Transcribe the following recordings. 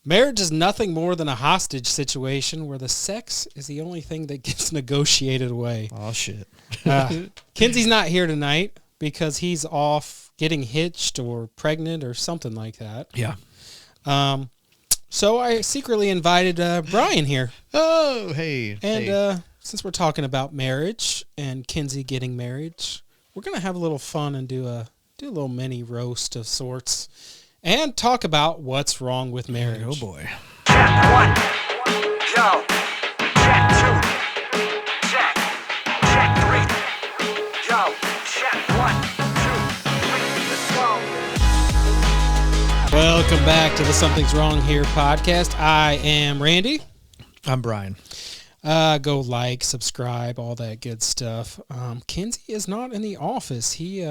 Marriage is nothing more than a hostage situation where the sex is the only thing that gets negotiated away. Oh, shit. Ken-Zee's not here tonight because he's off getting hitched or pregnant or something like that. Yeah. So I secretly invited Brian here. Oh, hey. And since we're talking about marriage and Ken-Zee getting married, we're going to have a little fun and do a little mini roast of sorts and talk about what's wrong with marriage. Oh, boy. Check one. Yo. Check two. Check. Check three. Yo. Check 1, 2, 3. Let's go. Welcome back to the Something's Wrong Here podcast. I am Randy. I'm Brian. Go like, subscribe, all that good stuff. Ken-Zee is not in the office. He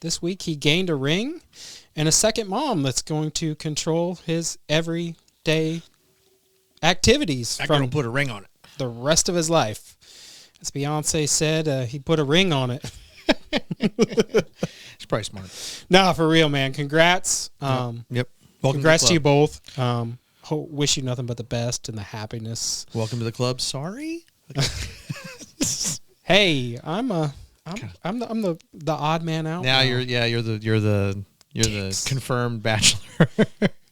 this week he gained a ring and a second mom that's going to control his everyday activities That from girl put a ring on it. the rest of his life. As Beyonce said, he put a ring on it. She's probably smart. Nah, for real, man. Congrats. Yep. Congrats to you both. Wish you nothing but the best and the happiness. Welcome to the club. Sorry. Hey, I'm the odd man out. Now you're the confirmed bachelor.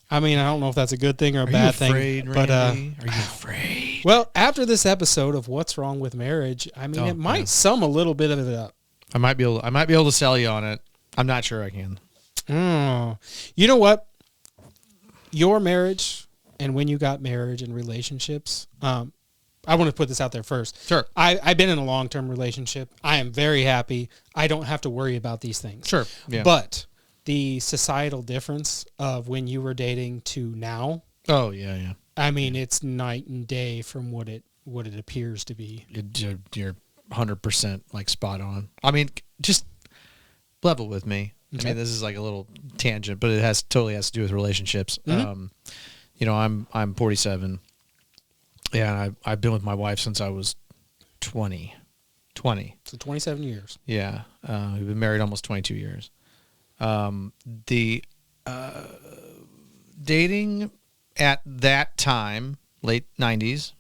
I mean, I don't know if that's a good thing or a bad thing. Randy? But Are you afraid? well, after this episode of What's Wrong with Marriage, I mean, it might sum a little bit of it up. I might be able to sell you on it. I'm not sure I can. Oh, you know what? Your marriage and when you got married and relationships. I want to put this out there first. Sure. I've been in a long-term relationship. I am very happy. I don't have to worry about these things. Sure. Yeah. But the societal difference of when you were dating to now. Oh yeah. I mean, it's night and day from what it appears to be. You're 100% like spot on. I mean, just level with me. Okay. I mean, this is like a little tangent, but it totally has to do with relationships. Mm-hmm. I'm 47. Yeah, and I've been with my wife since I was 20. So 27 years. Yeah. We've been married almost 22 years. The dating at that time, late 90s,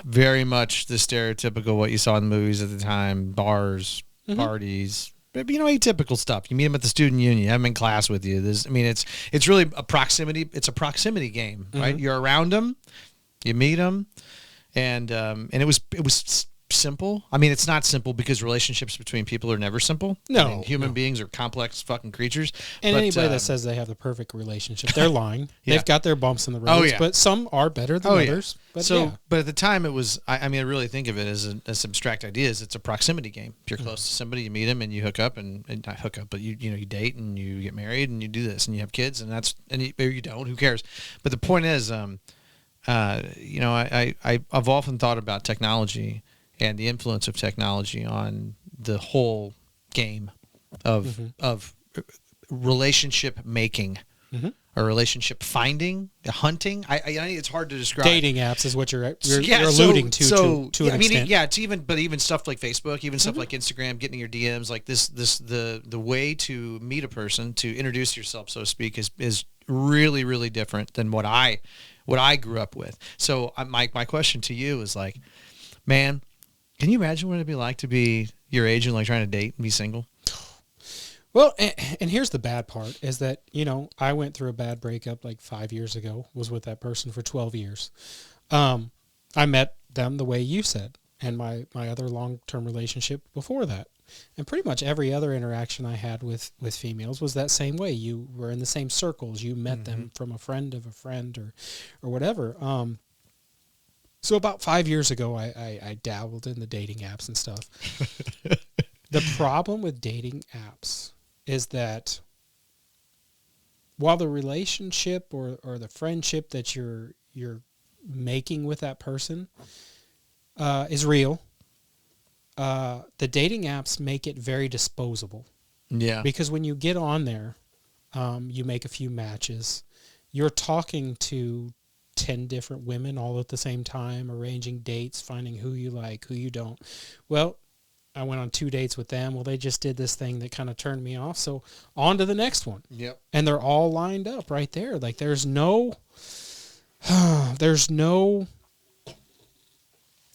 very much the stereotypical what you saw in the movies at the time, bars, parties. But, atypical stuff. You meet them at the student union. You have them in class with you. It's really a proximity. It's a proximity game, right? You're around them, you meet them, and it was simple. I mean, it's not simple because relationships between people are never simple. No, I mean, human beings are complex fucking creatures. And anybody that says they have the perfect relationship, they're lying. Yeah. They've got their bumps in the road, Oh, yeah. but some are better than others. But But at the time, it was. I really think of it as abstract ideas. It's a proximity game. If you're close to somebody, you meet them and you hook up, and not hook up, but you date and you get married and you do this and you have kids or you don't. Who cares? But the point is, I've often thought about technology and the influence of technology on the whole game of relationship making. Or relationship finding, hunting. It's hard to describe. dating apps is what you're alluding to an extent. It's even stuff like Facebook, even stuff like Instagram, getting your DMs, like the way to meet a person, to introduce yourself, so to speak, is really, really different than what I grew up with. So my question to you is like, man, can you imagine what it'd be like to be your age and like trying to date and be single? Well, and here's the bad part is that, I went through a bad breakup like 5 years ago, was with that person for 12 years. I met them the way you said, and my other long-term relationship before that. And pretty much every other interaction I had with females was that same way. You were in the same circles. You met them from a friend of a friend or whatever. So about 5 years ago, I dabbled in the dating apps and stuff. The problem with dating apps is that while the relationship or the friendship that you're making with that person is real, the dating apps make it very disposable. Yeah. Because when you get on there, you make a few matches. You're talking to 10 different women all at the same time, arranging dates, finding who you like, who you don't. Well, I went on 2 dates with them. Well, they just did this thing that kind of turned me off. So on to the next one. Yep. And they're all lined up right there. Like there's no,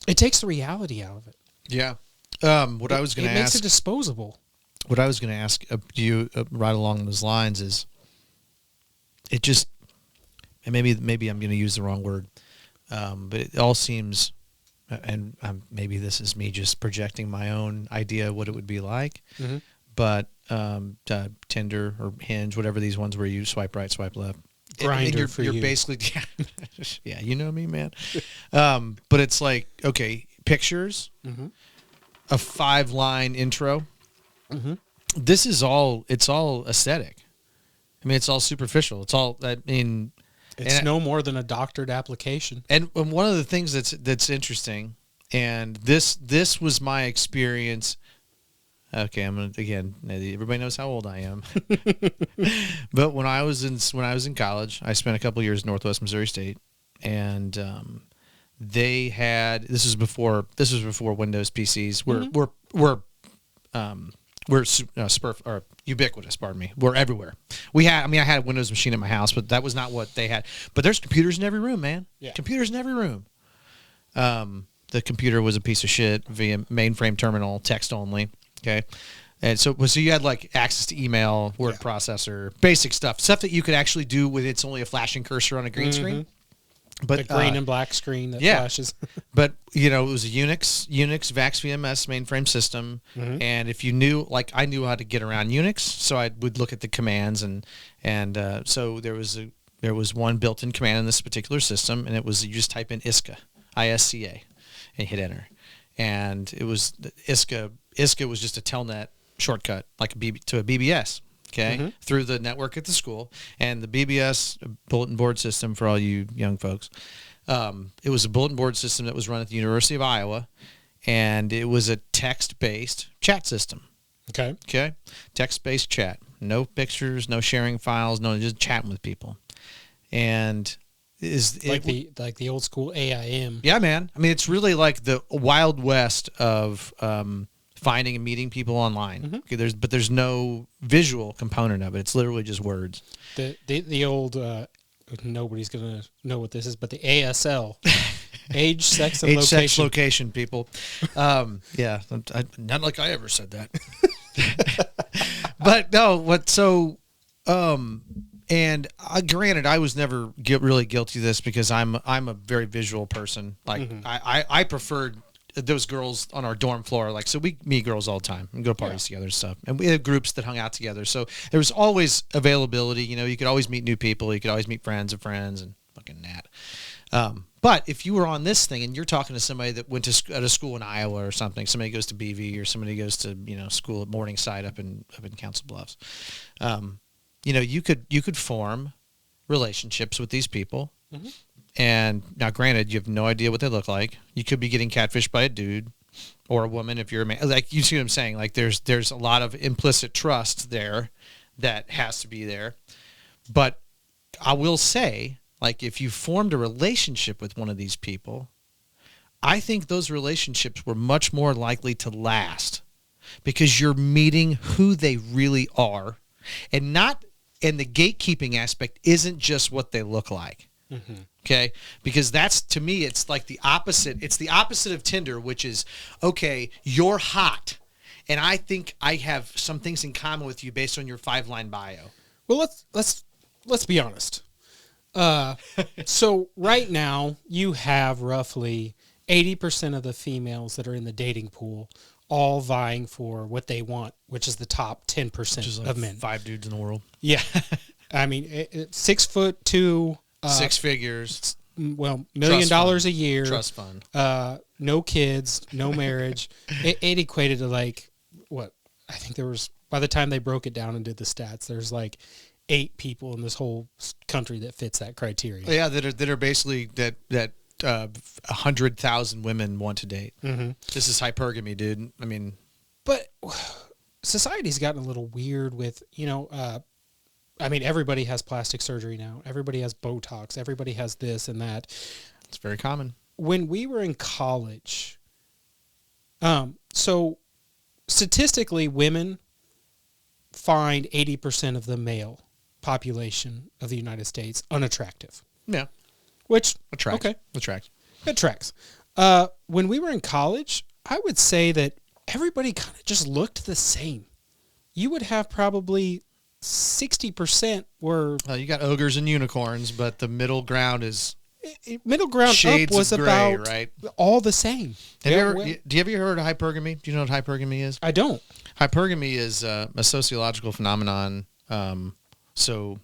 it takes the reality out of it. Yeah. What I was going to It makes ask, it disposable. what I was going to ask you right along those lines is, it just, and maybe I'm going to use the wrong word, but it all seems, and maybe this is me just projecting my own idea of what it would be like, but Tinder or Hinge, whatever these ones where you swipe right, swipe left, Grindr you're basically, yeah, you know me, man. But it's like, okay, pictures, a 5-line intro. This is all, it's all aesthetic. I mean, it's all superficial. It's all, I mean, It's no more than a doctored application. and one of the things that's interesting, and this was my experience. Okay, I'm gonna, again, everybody knows how old I am. But when I was in college, I spent a couple of years at Northwest Missouri State, and they had, this was before Windows PCs were ubiquitous. Pardon me. We're everywhere. I had a Windows machine at my house, but that was not what they had. But there's computers in every room, man. Yeah. Computers in every room. The computer was a piece of shit via mainframe terminal, text only. Okay. And so you had like access to email, word processor, basic stuff that you could actually do with, it's only a flashing cursor on a green screen. But The green and black screen that flashes. But it was a Unix VAX VMS mainframe system, and if you knew, like I knew how to get around Unix, so I would look at the commands, and so there was one built-in command in this particular system, and it was, you just type in ISCA, ISCA, and hit enter, and it was ISCA. ISCA was just a telnet shortcut, like to a BBS. Okay, through the network at the school, and the BBS, bulletin board system for all you young folks. It was a bulletin board system that was run at the University of Iowa, and it was a text-based chat system. Okay, text-based chat, no pictures, no sharing files, no, just chatting with people, and like the old school AIM. Yeah, man. I mean, it's really like the Wild West of finding and meeting people online. Okay, there's no visual component of it. It's literally just words. The old nobody's gonna know what this is, but the ASL, age, sex, and location. Sex, location, people. Yeah, not like I ever said that. But no, what so? And granted, I was never really guilty of this because I'm a very visual person. Like I preferred those girls on our dorm floor. Like, so we meet girls all the time and go to parties together and stuff. And we had groups that hung out together. So there was always availability. You could always meet new people. You could always meet friends of friends and fucking that. But if you were on this thing and you're talking to somebody that went to at a school in Iowa or something, somebody goes to BV or somebody goes to school at Morningside up in Council Bluffs, you could form relationships with these people. And now, granted, you have no idea what they look like. You could be getting catfished by a dude or a woman if you're a man. Like, you see what I'm saying? Like, there's a lot of implicit trust there that has to be there. But I will say, like, if you formed a relationship with one of these people, I think those relationships were much more likely to last because you're meeting who they really are, and the gatekeeping aspect isn't just what they look like. Okay, because that's, to me, it's like the opposite. It's the opposite of Tinder, which is, okay, you're hot, and I think I have some things in common with you based on your 5-line bio. Well, let's be honest. So right now you have roughly 80% of the females that are in the dating pool all vying for what they want, which is the top 10% of men. 5 dudes in the world. Yeah, I mean, 6'2". 6 figures. Well, $1 million a year. Trust fund. No kids, no marriage. It equated to like, what? I think there was, by the time they broke it down and did the stats, there's like 8 people in this whole country that fits that criteria. Yeah, that are basically that 100,000 women want to date. This is hypergamy, dude. I mean, but society's gotten a little weird with, I mean, everybody has plastic surgery now. Everybody has Botox. Everybody has this and that. It's very common. When we were in college, so statistically, women find 80% of the male population of the United States unattractive. Yeah. Which Attracts. Okay, Attracts. it tracks. When we were in college, I would say that everybody kind of just looked the same. You would have probably 60% were You got ogres and unicorns, but the middle ground is middle ground shades up was of gray, about right? all the same. Have Yeah, you ever, well, do you ever heard of hypergamy? Do you know what hypergamy is? I don't. Hypergamy is a sociological phenomenon. So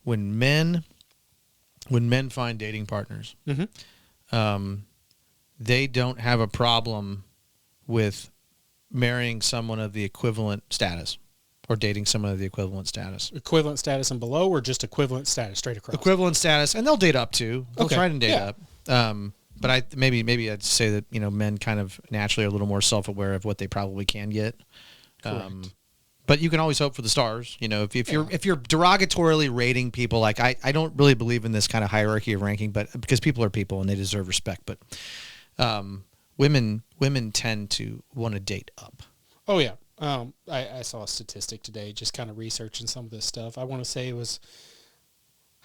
when men find dating partners, they don't have a problem with marrying someone of the equivalent status or dating someone of the equivalent status. Equivalent status and below, or just equivalent status straight across? Equivalent status, and they'll date up too. They'll Okay, try and date yeah. up. But maybe I'd say that men kind of naturally are a little more self-aware of what they probably can get. Correct. But you can always hope for the stars. If you're derogatorily rating people, like I don't really believe in this kind of hierarchy of ranking, but because people are people and they deserve respect. But women tend to want to date up. Oh yeah. I saw a statistic today, just kind of researching some of this stuff. I want to say it was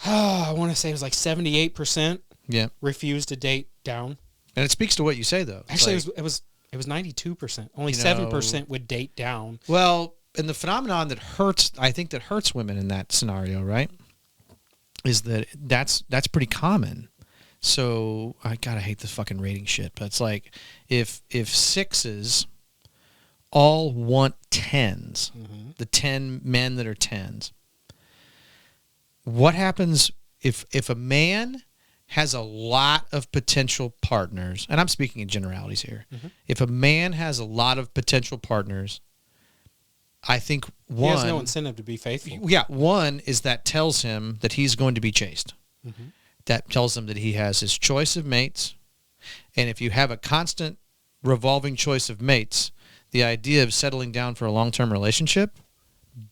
like 78%. Yeah, refused to date down. and it speaks to what you say though. It's Actually, like, it was 92%. Only 7% would date down. well, and the phenomenon that hurts women in that scenario, right, is that's pretty common. So I hate this fucking rating shit, but it's like if sixes all want 10s, the 10 men that are 10s, what happens if a man has a lot of potential partners, and I'm speaking in generalities here, if a man has a lot of potential partners, I think He has no incentive to be faithful. Yeah, one is that tells him that he's going to be chased. That tells him that he has his choice of mates. And if you have a constant revolving choice of mates, the idea of settling down for a long-term relationship,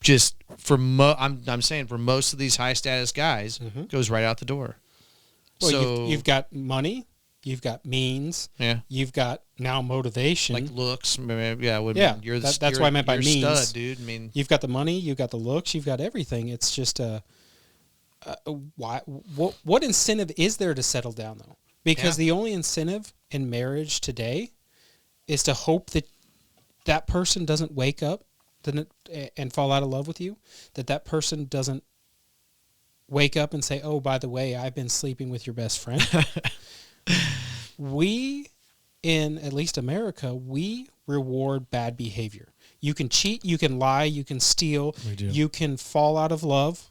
just for I'm saying for most of these high-status guys, goes right out the door. Well, So you've got money, you've got means, yeah, you've got now motivation. like looks, yeah, Yeah, you're that's what I meant by you're a means. stud, dude. I mean, You've got the money, you've got the looks, you've got everything. It's just what incentive is there to settle down though? Because the only incentive in marriage today is to hope that that person doesn't wake up and fall out of love with you, that person doesn't wake up and say, "Oh, by the way, I've been sleeping with your best friend." We, in at least America, we reward bad behavior. You can cheat, you can lie, you can steal, We do. you can fall out of love,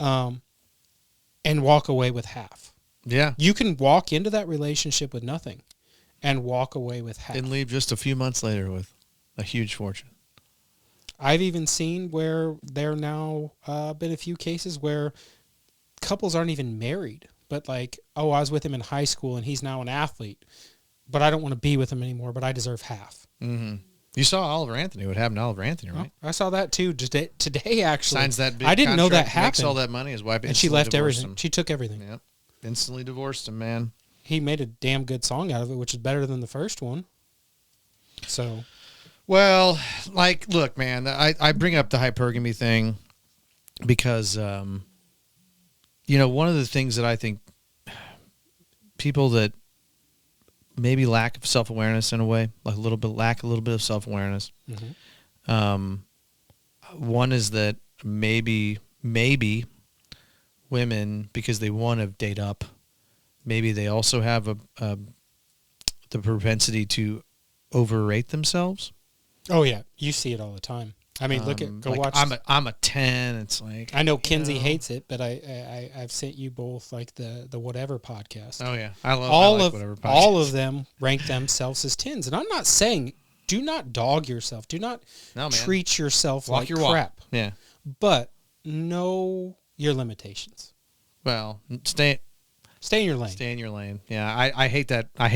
and walk away with half. yeah, You can walk into that relationship with nothing and walk away with half. and leave just a few months later with a huge fortune. I've even seen where there now been a few cases where couples aren't even married, but like, oh, I was with him in high school and he's now an athlete, but I don't want to be with him anymore, but I deserve half. You saw Oliver Anthony. What happened to Oliver Anthony, right? I saw that too today actually. Signs that big I didn't know that contract, happened. Makes all that money. His wife and she instantly left divorced everything. him. She took everything. Yep. Instantly divorced him, man. He made a damn good song out of it, which is better than the first one. So, Well, like, look, man, I bring up the hypergamy thing because, one of the things that I think people that maybe lack of self-awareness in a way, like lack a little bit of self-awareness. One is that maybe women, because they want to date up, maybe they also have the propensity to overrate themselves. oh yeah, you see it all the time. I mean, go like watch. I'm a 10. It's like, I know Ken-Zee hates it, but I've sent you both like the whatever podcast. oh yeah, I like whatever podcast. all of them rank themselves as 10s, and I'm not saying do not dog yourself, do not treat yourself Walk like your crap, walk. Yeah. but know your limitations. Well, stay Stay in your lane. in your lane. Yeah, I hate that. I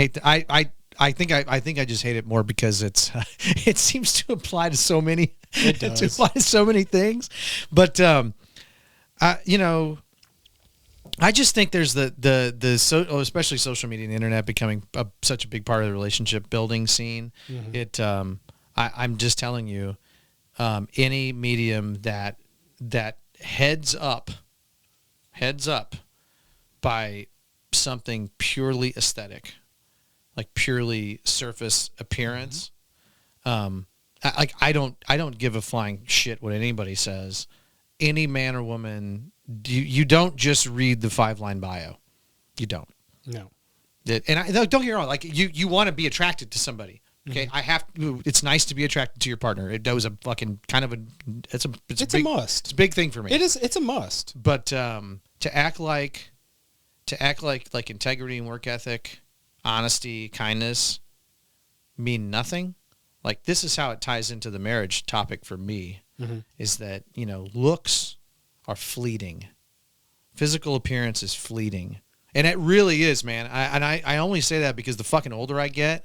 think I just hate it more because it seems to apply to so many. It does. to apply to so many things, but I just think there's especially social media and the internet becoming such a big part of the relationship building scene. I'm just telling you, any medium that heads up by something purely aesthetic, like purely surface appearance. I don't give a flying shit what anybody says. Any man or woman, you don't just read the 5-line bio. You don't. No. Don't get me wrong. Like you want to be attracted to somebody. Okay, it's nice to be attracted to your partner. That was a fucking kind of it's a must. It's a big thing for me. It's a must. But to act like integrity and work ethic, honesty, kindness mean nothing. Like, this is how it ties into the marriage topic for me, is that, looks are fleeting. Physical appearance is fleeting. And it really is, man. I only say that because the fucking older I get,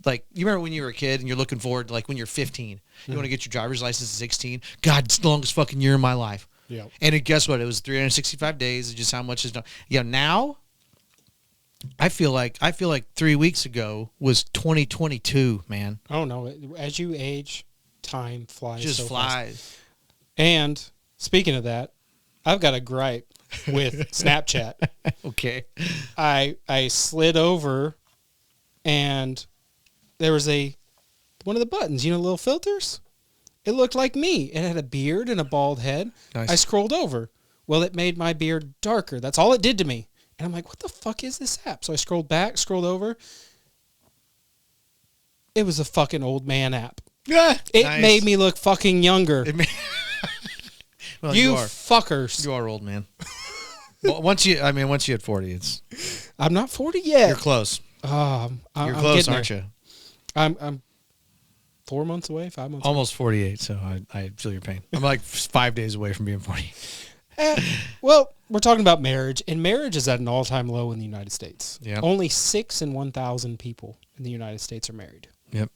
like, you remember when you were a kid and you're looking forward to, like, when you're 15, you want to get your driver's license at 16? God, it's the longest fucking year of my life. Yeah. And guess what? It was 365 days. It's just how much is done. Now, I feel like 3 weeks ago was 2022, man. Oh no! As you age, time flies. Just so flies. Fast. And speaking of that, I've got a gripe with Snapchat. Okay. I slid over, and there was one of the buttons. You know, little filters. It looked like me. It had a beard and a bald head. Nice. I scrolled over. Well, it made my beard darker. That's all it did to me. And I'm like, what the fuck is this app? So I scrolled over. It was a fucking old man app. It made me look fucking younger. Well, you fuckers. You are old, man. Well, once you hit 40, it's... I'm not 40 yet. You're close. You're close, aren't you? I'm 4 months away, 5 months Almost 48, so I feel your pain. I'm like 5 days away from being 40. Well, we're talking about marriage, and marriage is at an all-time low in the United States. Yep. Only 6 in 1,000 people in the United States are married. Yep.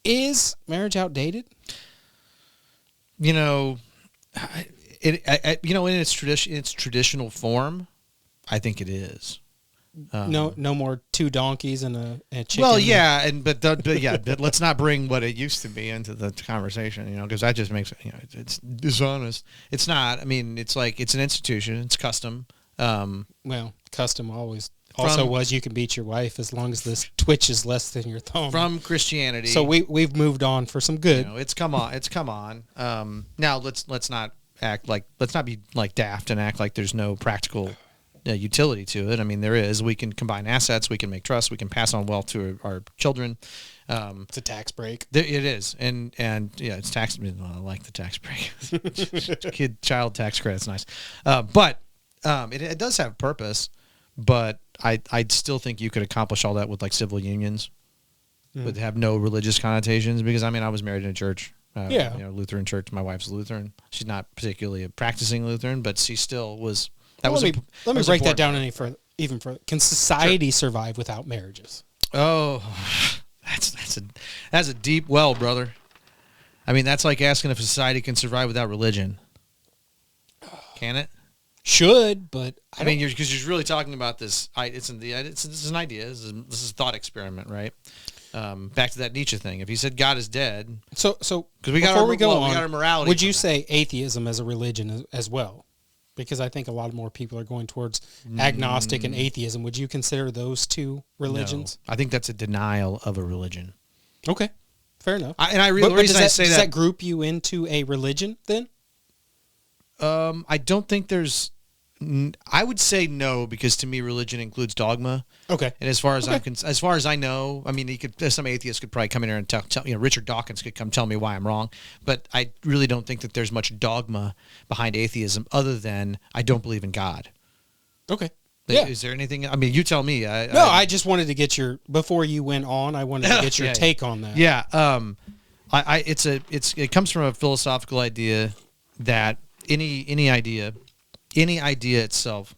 Is marriage outdated? In its traditional form, I think it is. No more 2 donkeys and a chicken. Well, yeah, but let's not bring what it used to be into the conversation, because that just makes it's dishonest. It's not. I mean, it's like it's an institution. It's custom. Well, custom also was you can beat your wife as long as this twitch is less than your thumb. From Christianity. So we've moved on for some good. It's come on. Now let's not be like daft and act like there's no practical utility to it. I mean, there is. We can combine assets. We can make trusts. We can pass on wealth to our children. It's a tax break. It is, and yeah, it's tax. I like the tax break. Child tax credit's nice, but it does have purpose. But I still think you could accomplish all that with like civil unions, would have no religious connotations. Because I was married in a church. Lutheran church. My wife's Lutheran. She's not particularly a practicing Lutheran, but she still was. Let me break that down even further. Can society survive without marriages? Oh, that's a deep well, brother. I mean, that's like asking if a society can survive without religion. Can it? Should, but because you're really talking about this. This is an idea. This is a thought experiment, right? Back to that Nietzsche thing. If he said God is dead, so because we got our morality. Would you say atheism as a religion as well? Because I think a lot more people are going towards agnostic and atheism. Would you consider those two religions? No. I think that's a denial of a religion. Okay, fair enough. Does that group you into a religion then? I don't think there's. I would say no, because to me religion includes dogma. Okay. And as far as I know, I mean, some atheists could probably come in here and tell Richard Dawkins could come tell me why I'm wrong, but I really don't think that there's much dogma behind atheism other than I don't believe in God. Okay. Yeah. Is there anything? I mean, you tell me. I just wanted to get before you went on. I wanted to get your take on that. Yeah. It comes from a philosophical idea that any idea itself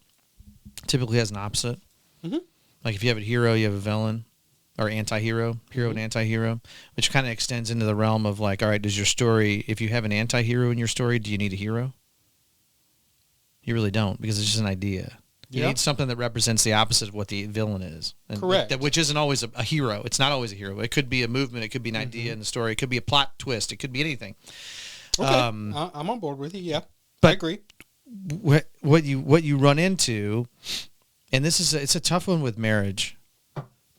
typically has an opposite. Mm-hmm. Like if you have a hero, you have a villain, or anti-hero, hero and anti-hero, which kind of extends into the realm of like, all right, does your story, if you have an anti-hero in your story, do you need a hero? You really don't, because it's just an idea. You need something that represents the opposite of what the villain is. And Correct. Which isn't always a hero. It's not always a hero. It could be a movement. It could be an idea in the story. It could be a plot twist. It could be anything. Okay. I'm on board with you. Yeah. But I agree. What you run into, and it's a tough one with marriage,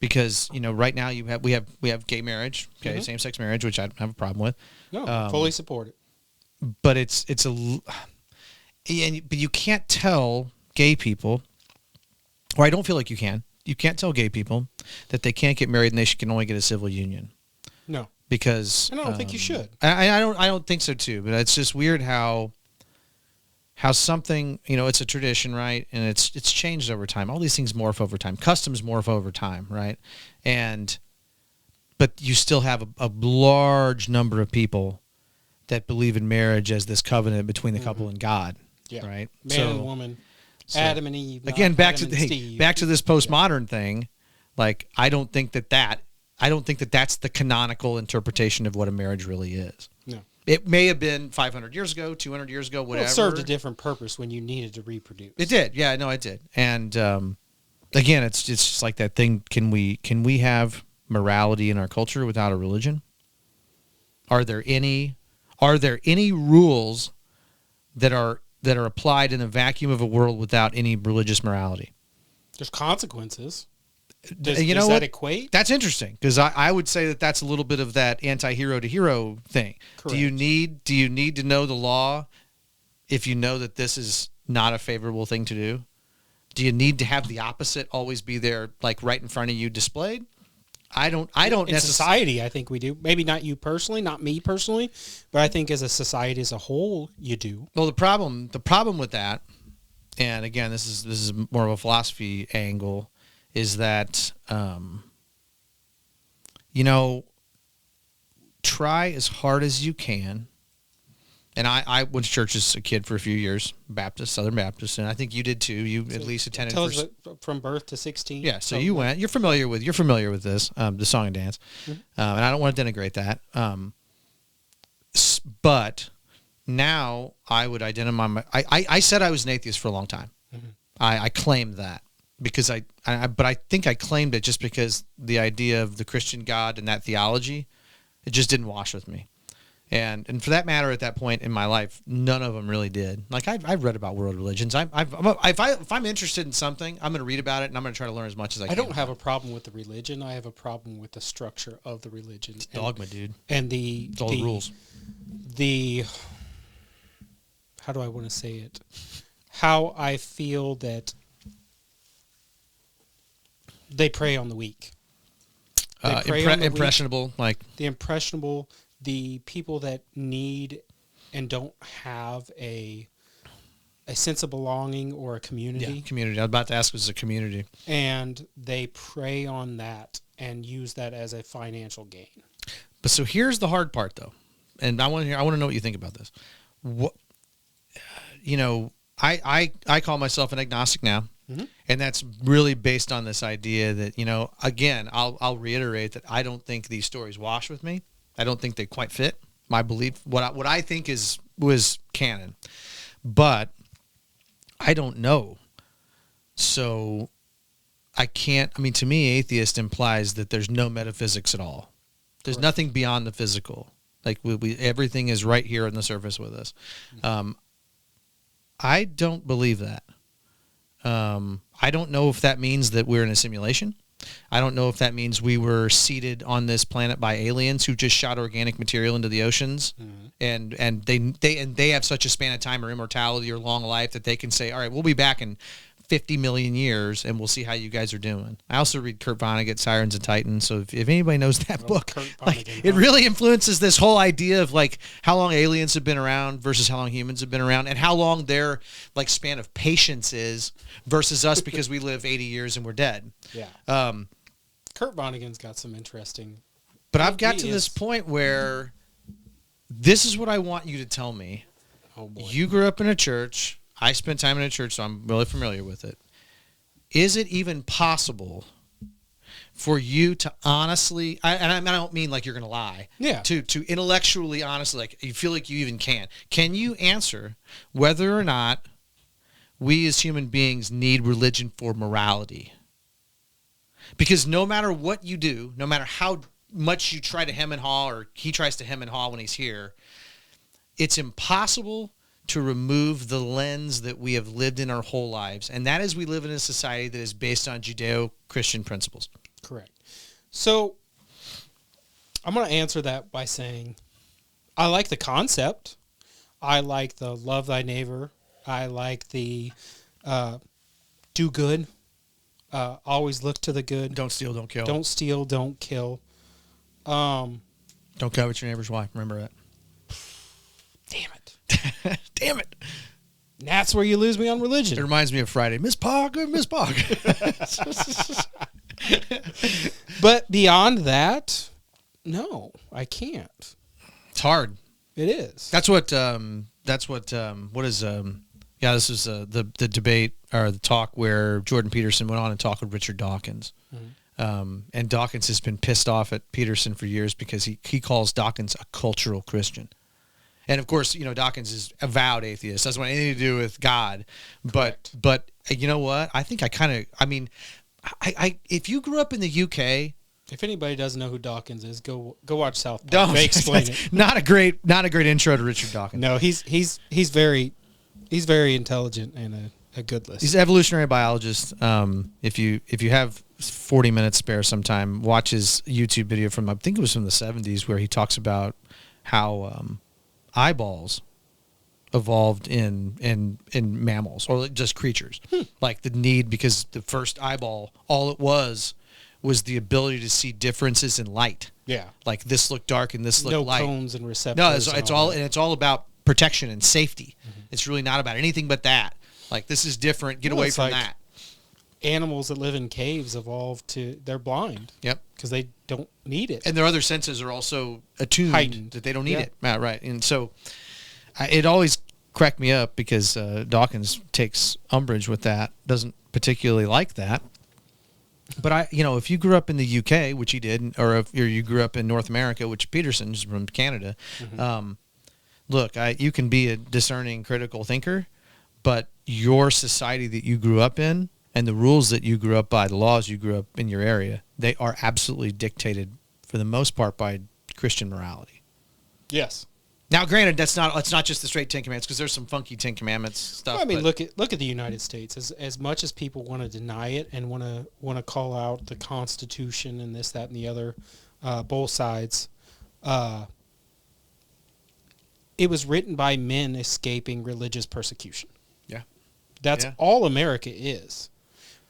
because right now we have gay marriage, okay, same sex marriage, which I don't have a problem with. No, fully support it. But but you can't tell gay people, or I don't feel like you can. You can't tell gay people that they can't get married and they can only get a civil union. No, because and I don't think you should. I don't think so too. But it's just weird how something, it's a tradition, right? And it's changed over time. All these things morph over time. Customs morph over time, right? But you still have a large number of people that believe in marriage as this covenant between the couple and God, right? Man and woman, Adam and Eve. Again, back to this postmodern thing. Like, I don't think that that's the canonical interpretation of what a marriage really is. No. It may have been 500 years ago, 200 years ago, whatever. Well, it served a different purpose when you needed to reproduce. It did. Yeah, no, it did. And again, it's just like that thing. Can we have morality in our culture without a religion? Are there any rules that are applied in a vacuum of a world without any religious morality? There's consequences. Does that equate? That's interesting, because I would say that that's a little bit of that anti-hero to hero thing. Correct. Do you need to know the law if you know that this is not a favorable thing to do? Do you need to have the opposite always be there, like right in front of you displayed? I don't in society, I think we do. Maybe not you personally, not me personally, but I think as a society as a whole, you do. Well, the problem with that, and again, this is more of a philosophy angle, is that, try as hard as you can. And I went to church as a kid for a few years, Southern Baptist, and I think you did too. You at least attended. Tell us from birth to 16. Yeah, so you went. You're familiar with this, the song and dance, and I don't want to denigrate that. But now I would identify I said I was an atheist for a long time. I claimed that. Because but I think I claimed it just because the idea of the Christian God and that theology, it just didn't wash with me, and for that matter, at that point in my life, none of them really did. Like I've read about world religions. If I'm interested in something, I'm going to read about it and I'm going to try to learn as much as I can. I don't have a problem with the religion. I have a problem with the structure of the religion. It's dogma, dude. And all the rules. How do I want to say it? How I feel that they prey on the weak. Impressionable, weak. Like the impressionable, the people that need and don't have a sense of belonging or a community. Yeah, community. I was about to ask, was a community, and they prey on that and use that as a financial gain. But so here's the hard part, though, and I want to know what you think about this. What I call myself an agnostic now. Mm-hmm. And that's really based on this idea that, again, I'll reiterate that I don't think these stories wash with me. I don't think they quite fit my belief. What I think was canon, but I don't know. So I can't. I mean, to me, atheist implies that there's no metaphysics at all. There's nothing beyond the physical. Like we everything is right here on the surface with us. I don't believe that. I don't know if that means that we're in a simulation. I don't know if that means we were seeded on this planet by aliens who just shot organic material into the oceans, and they have such a span of time or immortality or long life that they can say, all right, we'll be back in 50 million years and we'll see how you guys are doing. I also read Kurt Vonnegut, Sirens and Titans. So if anybody knows that book, it really influences this whole idea of like how long aliens have been around versus how long humans have been around, and how long their like span of patience is versus us because we live 80 years and we're dead. Yeah. Kurt Vonnegut's got some interesting. But I've got to this point where this is what I want you to tell me. Oh boy. You grew up in a church. I spent time in a church, so I'm really familiar with it. Is it even possible for you to honestly, and I don't mean like you're going to lie, to intellectually, honestly, like you feel like you even can you answer whether or not we as human beings need religion for morality. Because no matter what you do, no matter how much you try to hem and haw, or he tries to hem and haw when he's here, it's impossible to remove the lens that we have lived in our whole lives. And that is, we live in a society that is based on Judeo-Christian principles. Correct. So I'm going to answer that by saying I like the concept. I like the love thy neighbor. I like the do good. Always look to the good. Don't steal, don't kill. Don't steal, don't kill. Don't covet your neighbor's wife. Remember that. Damn it. Damn it. And that's where you lose me on It religion. reminds me of Friday. Miss Park. But beyond that, no, I can't. It's hard. It is. This was the debate or the talk where Jordan Peterson went on and talked with Richard Dawkins. And Dawkins has been pissed off at Peterson for years because he calls Dawkins a cultural Christian. And of course, Dawkins is avowed atheist. Doesn't want anything to do with God. But you know what? I think if you grew up in the UK, if anybody doesn't know who Dawkins is, go watch South Park. They explain it. Not a great intro to Richard Dawkins. No, he's very intelligent and a good list. He's an evolutionary biologist. If you have 40 minutes spare sometime, watch his YouTube video from, I think it was from the 70s, where he talks about how eyeballs evolved in mammals or just creatures. Like the need, because the first eyeball, all it was the ability to see differences in light. Yeah. Like this looked dark and this looked light. No cones and receptors. No, it's all about protection and safety. It's really not about anything but that. Like, this is different. Get away from that. Animals that live in caves they're blind. Yep. Because they don't need it. And their other senses are also attuned Heightened. that they don't need it. Right. And so it always cracked me up because Dawkins takes umbrage with that, doesn't particularly like that. But if you grew up in the UK, which he did, or you grew up in North America, which Peterson's from Canada, look, you can be a discerning, critical thinker, but your society that you grew up in and the rules that you grew up by, the laws you grew up in your area, they are absolutely dictated for the most part by Christian morality. Yes. Now, granted, it's not just the straight Ten Commandments, because there's some funky Ten Commandments stuff. Well, I mean, look at the United States. As much as people want to deny it and want to call out the Constitution and this, that, and the other, both sides, it was written by men escaping religious persecution. Yeah. That's all America is.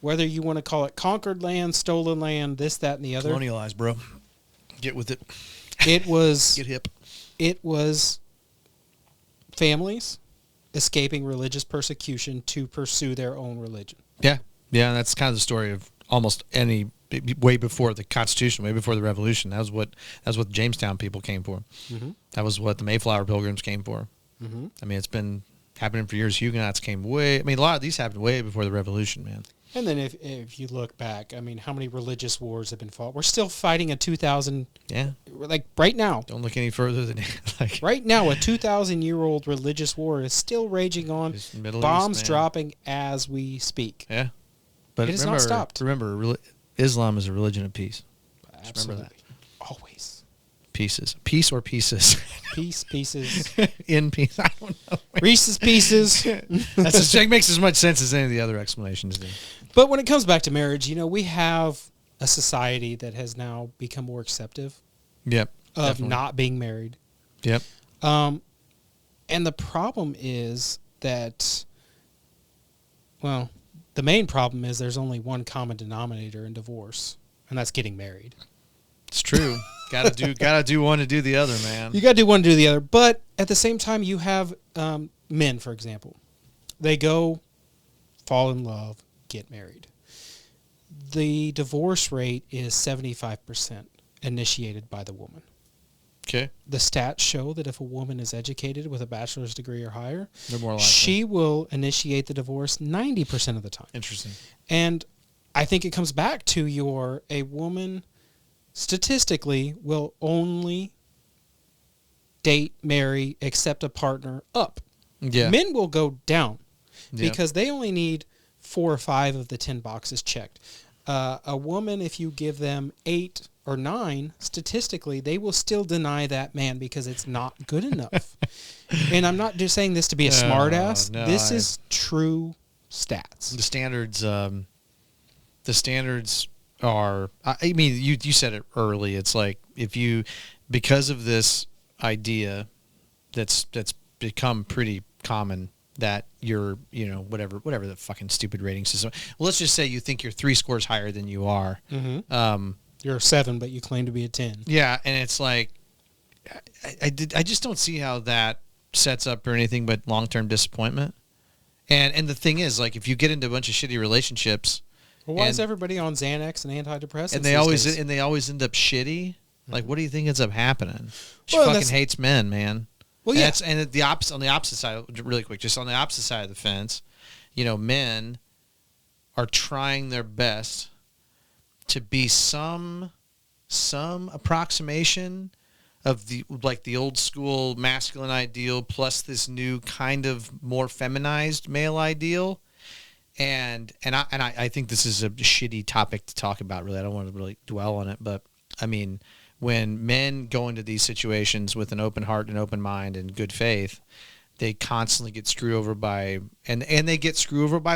Whether you want to call it conquered land, stolen land, this, that, and the other. Colonialized, bro. Get with it. It was... Get hip. It was families escaping religious persecution to pursue their own religion. Yeah. Yeah, that's kind of the story of almost any... way before the Constitution, way before the Revolution. That was what Jamestown people came for. That was what the Mayflower Pilgrims came for. I mean, it's been happening for years. Huguenots came a lot of these happened way before the Revolution, man. And then if you look back, I mean, how many religious wars have been fought? We're still fighting a 2,000... Yeah. Like, right now. Don't look any further than... Right now, a 2,000-year-old religious war is still raging on. Bombs East, dropping as we speak. Yeah. But it has not stopped. Remember, Islam is a religion of peace. Absolutely. Remember that. Always. Pieces. Peace or pieces? Pieces. In peace. I don't know. Reese's Pieces. That makes as much sense as any of the other explanations do. But when it comes back to marriage, we have a society that has now become more acceptive Yep. of Definitely. not being married. Yep. And the problem is that, well, the main problem is there's only one common denominator in divorce, and that's getting married. It's true. gotta do one to do the other, man. You got to do one to do the other. But at the same time, you have men, for example. They go, fall in love, get married. The divorce rate is 75% initiated by the woman. Okay. The stats show that if a woman is educated with a bachelor's degree or higher, They're more likely. she will initiate the divorce 90% of the time. Interesting. And I think it comes back to a woman statistically will only date, marry, accept a partner up. Yeah. Men will go down. because they only need 4 or 5 of the 10 boxes checked. A woman, if you give them 8 or 9, statistically, they will still deny that man because it's not good enough. And I'm not just saying this to be a smartass. No, this is true stats. The standards are, I mean, you said it early. It's like because of this idea that's become pretty common, that you're, whatever the fucking stupid rating system. Well, let's just say you think you're 3 scores higher than you are. Mm-hmm. You're a 7, but you claim to be a 10. Yeah, and it's like, I just don't see how that sets up for anything but long-term disappointment. And the thing is, like, if you get into a bunch of shitty relationships, well, why is everybody on Xanax and antidepressants? And they always end up shitty. Like, what do you think ends up happening? She Well, fucking hates men, man. Well, yeah. And on the opposite side, really quick, just on the opposite side of the fence, men are trying their best to be some approximation of the old school masculine ideal plus this new kind of more feminized male ideal. And I think this is a shitty topic to talk about, really. I don't want to really dwell on it, but I mean, when men go into these situations with an open heart and open mind and good faith, they constantly get screwed over by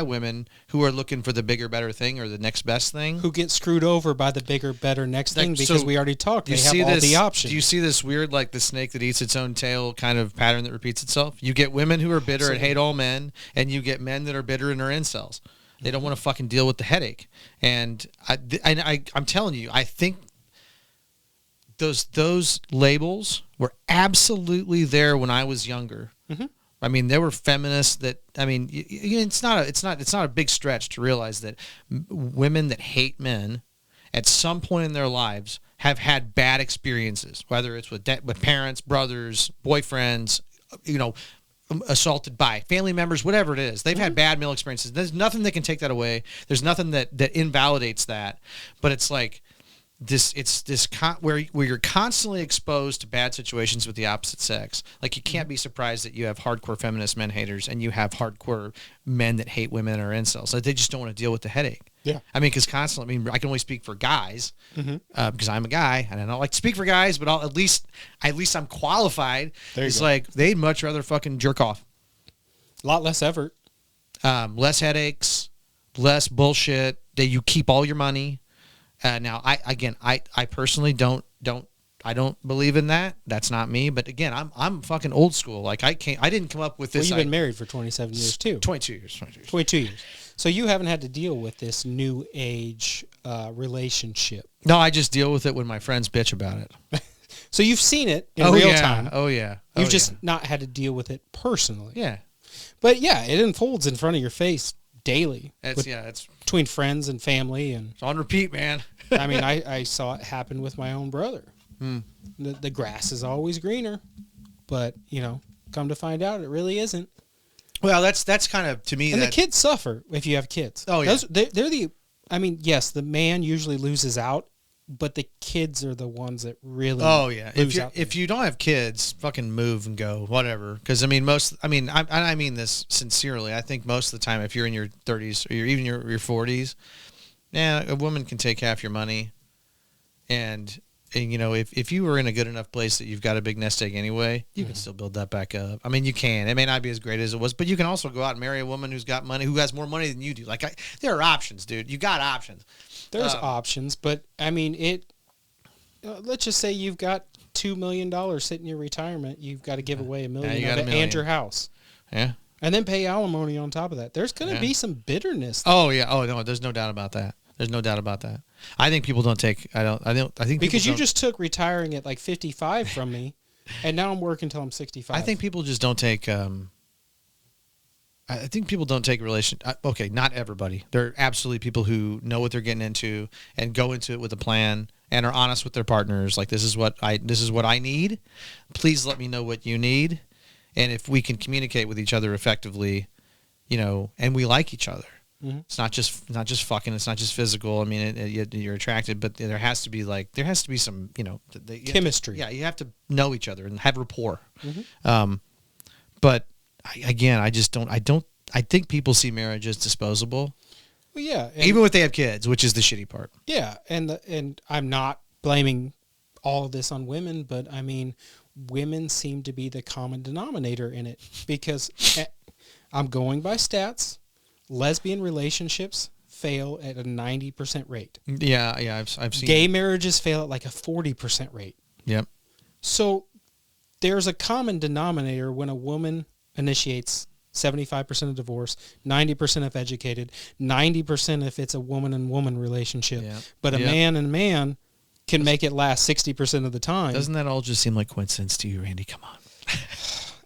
women who are looking for the bigger, better thing or the next best thing. Who get screwed over by the bigger, better next thing because we already talked. They have all the options. Do you see this weird, like the snake that eats its own tail kind of pattern that repeats itself? You get women who are bitter and hate all men, and you get men that are bitter and are incels. They don't want to fucking deal with the headache. And I'm telling you, I think those labels were absolutely there when I was younger. Mm-hmm. I mean, there were feminists that, I mean, it's not a big stretch to realize that women that hate men at some point in their lives have had bad experiences, whether it's with parents, brothers, boyfriends, assaulted by family members, whatever it is. They've had bad male experiences. There's nothing that can take that away. There's nothing that invalidates that. But it's like, where you're constantly exposed to bad situations with the opposite sex. Like, you can't be surprised that you have hardcore feminist men haters and you have hardcore men that hate women or incels. Like, they just don't want to deal with the headache. Yeah. I mean, because constantly, I can only speak for guys because I'm a guy and I don't like to speak for guys, but at least I'm qualified. It's like, they'd much rather fucking jerk off. A lot less effort. Less headaches, less bullshit. You keep all your money. Now, I personally don't believe in that. That's not me. But again, I'm fucking old school. Like, I didn't come up with this. Well, you've been married for 27 years too. 22 years. 22 years. So you haven't had to deal with this new age relationship. No, I just deal with it when my friends bitch about it. So you've seen it in real time. Oh yeah. You've just not had to deal with it personally. Yeah. But yeah, it unfolds in front of your face daily. It's between friends and family, and it's on repeat, man. I mean, I saw it happen with my own brother. The grass is always greener, but come to find out, it really isn't. Well, that's kind of, to me, and the kids suffer if you have kids. Oh yeah, they're I mean, yes, the man usually loses out, but the kids are the ones that really. Oh yeah, if you don't have kids, fucking move and go, whatever. Because I mean this sincerely. I think most of the time, if you're in your 30s or even your 40s, a woman can take half your money, and if you were in a good enough place that you've got a big nest egg anyway, you can still build that back up. I mean, you can. It may not be as great as it was, but you can also go out and marry a woman who's got money, who has more money than you do. Like, there are options, dude. You got options. There's options, but I mean, let's just say you've got $2 million sitting in your retirement. You've got to give away $1 million of it and your house. Yeah. And then pay alimony on top of that. There's going to be some bitterness. Oh yeah. Oh no. There's no doubt about that. There's no doubt about that. I think people don't take. I think because you just took retiring at like 55 from me, and now I'm working until I'm 65. I think people just don't take. I think people don't take okay, not everybody. There are absolutely people who know what they're getting into and go into it with a plan and are honest with their partners. Like, this is what I need. Please let me know what you need, and if we can communicate with each other effectively, and we like each other. Mm-hmm. It's not just fucking. It's not just physical. I mean, you're attracted, but there has to be some chemistry. You have to know each other and have rapport. Mm-hmm. But I don't I think people see marriage as disposable, Well, yeah, and, even if they have kids, which is the shitty part. yeah, and I'm not blaming all of this on women, but I mean, women seem to be the common denominator in it because I'm going by stats. Lesbian relationships fail at a 90% rate. Yeah, I've seen Gay marriages fail at like a 40% rate. Yep. So there's a common denominator when a woman initiates 75% of divorce, 90% if educated, 90% if it's a woman and woman relationship. Yep. But a Yep. man and man can make it last 60% of the time. Doesn't that all just seem like coincidence to you, Randy? Come on.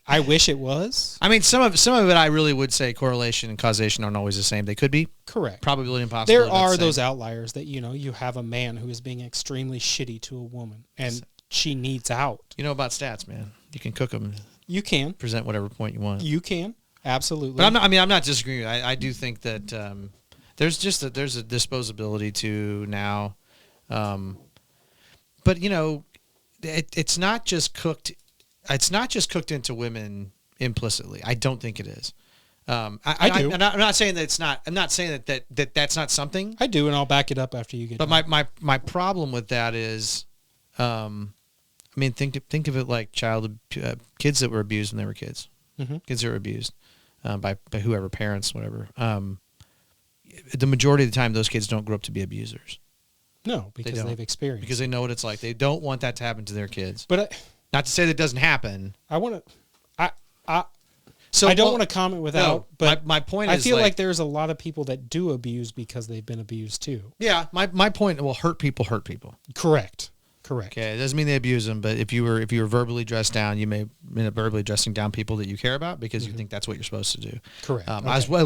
I wish it was. I mean, some of it, I really would say correlation and causation aren't always the same. They could be. Correct. Probability and possibility. There are those outliers that, you have a man who is being extremely shitty to a woman and she needs out. You know about stats, man. You can cook them. You can. Present whatever point you want. You can. Absolutely. But I'm not disagreeing. I do think that there's a disposability to now, but it's not just cooked. It's not just cooked into women implicitly. I don't think it is. I do. I'm not saying that it's not. I'm not saying that that's not something. I do, and I'll back it up after you get. But done. my problem with that is, I mean, think of it like kids that were abused when they were kids. Mm-hmm. Kids that were abused by whoever, parents, whatever. The majority of the time, those kids don't grow up to be abusers. No, because they've experienced. Because they know what it's like. They don't want that to happen to their kids. But not to say that it doesn't happen. I want to. I don't want to comment without. No, but my point I is, feel like there's a lot of people that do abuse because they've been abused too. Yeah, my point. Well, hurt people hurt people. Correct. Okay, it doesn't mean they abuse them, but if you were verbally dressed down, you may end up verbally dressing down people that you care about because you think that's what you're supposed to do. Correct.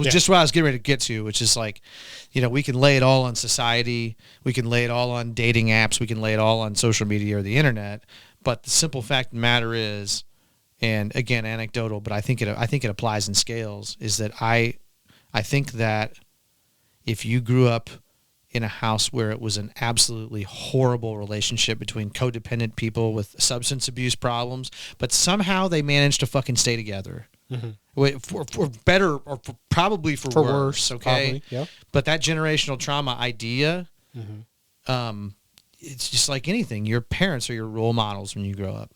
Just what I was getting ready to get to, which is like, we can lay it all on society, we can lay it all on dating apps, we can lay it all on social media or the internet, but the simple fact of the matter is, and again, anecdotal, but I think it applies in scales, is that I think that if you grew up in a house where it was an absolutely horrible relationship between codependent people with substance abuse problems, but somehow they managed to fucking stay together. Mm-hmm. For better or probably for worse, okay? Yep. But that generational trauma idea, it's just like anything. Your parents are your role models when you grow up.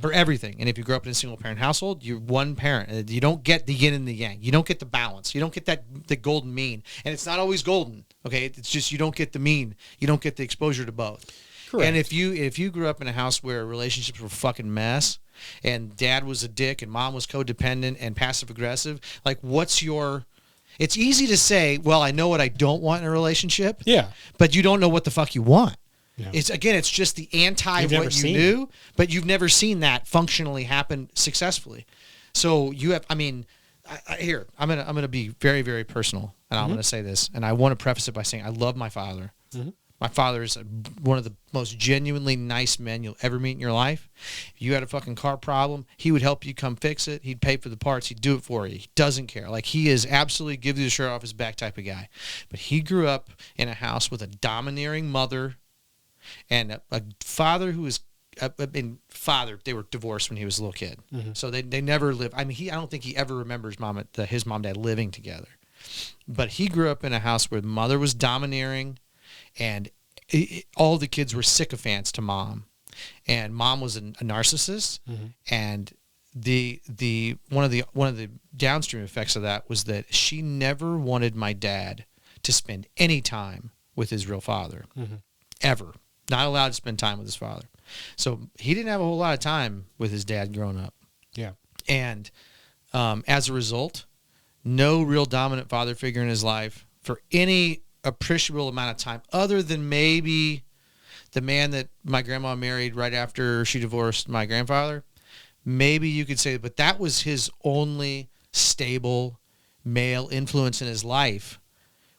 For everything. And if you grow up in a single parent household, you're one parent. You don't get the yin and the yang. You don't get the balance. You don't get the golden mean. And it's not always golden. Okay? It's just you don't get the mean. You don't get the exposure to both. Correct. And if you grew up in a house where relationships were a fucking mess and dad was a dick and mom was codependent and passive aggressive, like it's easy to say, well, I know what I don't want in a relationship. Yeah. But you don't know what the fuck you want. Yeah. It's just the anti of what you knew, but you've never seen that functionally happen successfully. So you have, here, I'm gonna be very, very personal, and I'm gonna say this, and I want to preface it by saying I love my father. Mm-hmm. My father is one of the most genuinely nice men you'll ever meet in your life. If you had a fucking car problem, he would help you come fix it. He'd pay for the parts. He'd do it for you. He doesn't care. Like, he is absolutely give you the shirt off his back type of guy. But he grew up in a house with a domineering mother and a father who was they were divorced when he was a little kid. Mm-hmm. So they never lived. I don't think he ever remembers his mom and dad living together. But he grew up in a house where the mother was domineering, and all the kids were sycophants to mom, and mom was a narcissist. Mm-hmm. And the one of the downstream effects of that was that she never wanted my dad to spend any time with his real father. Mm-hmm. Ever. Not allowed to spend time with his father. So he didn't have a whole lot of time with his dad growing up. Yeah. And as a result, no real dominant father figure in his life for any appreciable amount of time, other than maybe the man that my grandma married right after she divorced my grandfather. Maybe you could say, but that was his only stable male influence in his life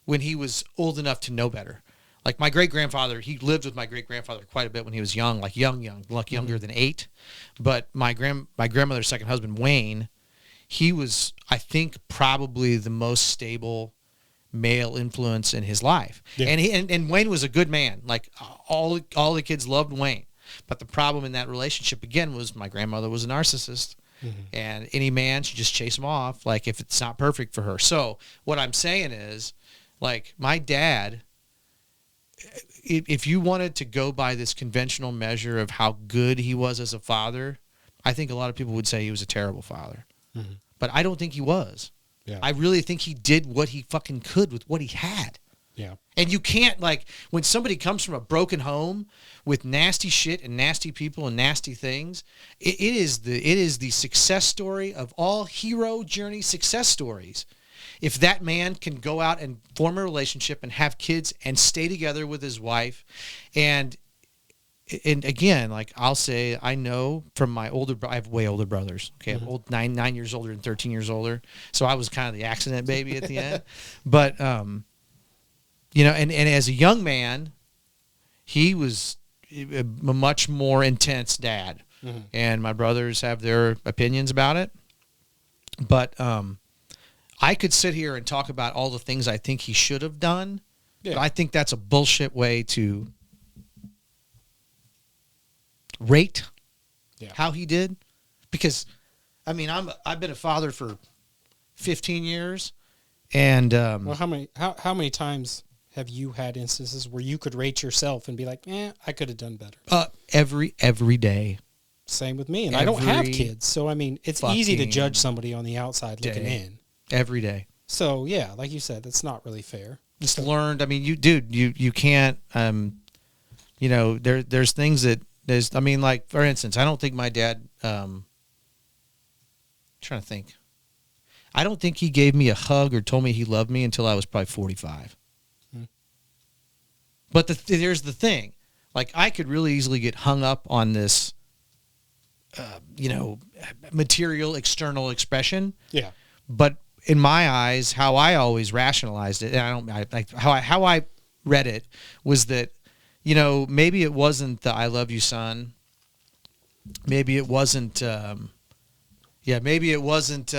when he was old enough to know better. Like my great-grandfather, he lived with my great-grandfather quite a bit when he was young, like younger than 8. But my grandmother's second husband, Wayne, he was, I think, probably the most stable male influence in his life. Yeah. And Wayne was a good man. Like all the kids loved Wayne. But the problem in that relationship, again, was my grandmother was a narcissist. And any man should just chase them off, like, if it's not perfect for her. So what I'm saying is, like, my dad, if you wanted to go by this conventional measure of how good he was as a father, I think a lot of people would say he was a terrible father. But I don't think he was. Yeah. I really think he did what he fucking could with what he had. Yeah. And you can't, like, when somebody comes from a broken home with nasty shit and nasty people and nasty things, it is the success story of all hero journey success stories. If that man can go out and form a relationship and have kids and stay together with his wife, and again, like, I'll say, I know from my I have way older brothers. Okay, I'm old, 9 years older and 13 years older. So I was kind of the accident baby at the end. But you know, and as a young man, he was a much more intense dad. And my brothers have their opinions about it. But I could sit here and talk about all the things I think he should have done. Yeah. But I think that's a bullshit way to rate how he did. Because, I mean, I've been a father for 15 years. And well, how many times have you had instances where you could rate yourself and be like, I could have done better? Every day. Same with me. And I don't have kids. So, I mean, it's easy to judge somebody on the outside looking in. Every day. So, yeah, like you said, that's not really fair. Just learned. I mean, you can't, you know, there's things that I mean, like, for instance, I don't think my dad, trying to think. I don't think he gave me a hug or told me he loved me until I was probably 45. But there's the thing. Like, I could really easily get hung up on this, you know, material external expression. Yeah. But in my eyes, how I always rationalized it, and how I read it was that, you know, maybe it wasn't the "I love you, son." Maybe it wasn't, maybe it wasn't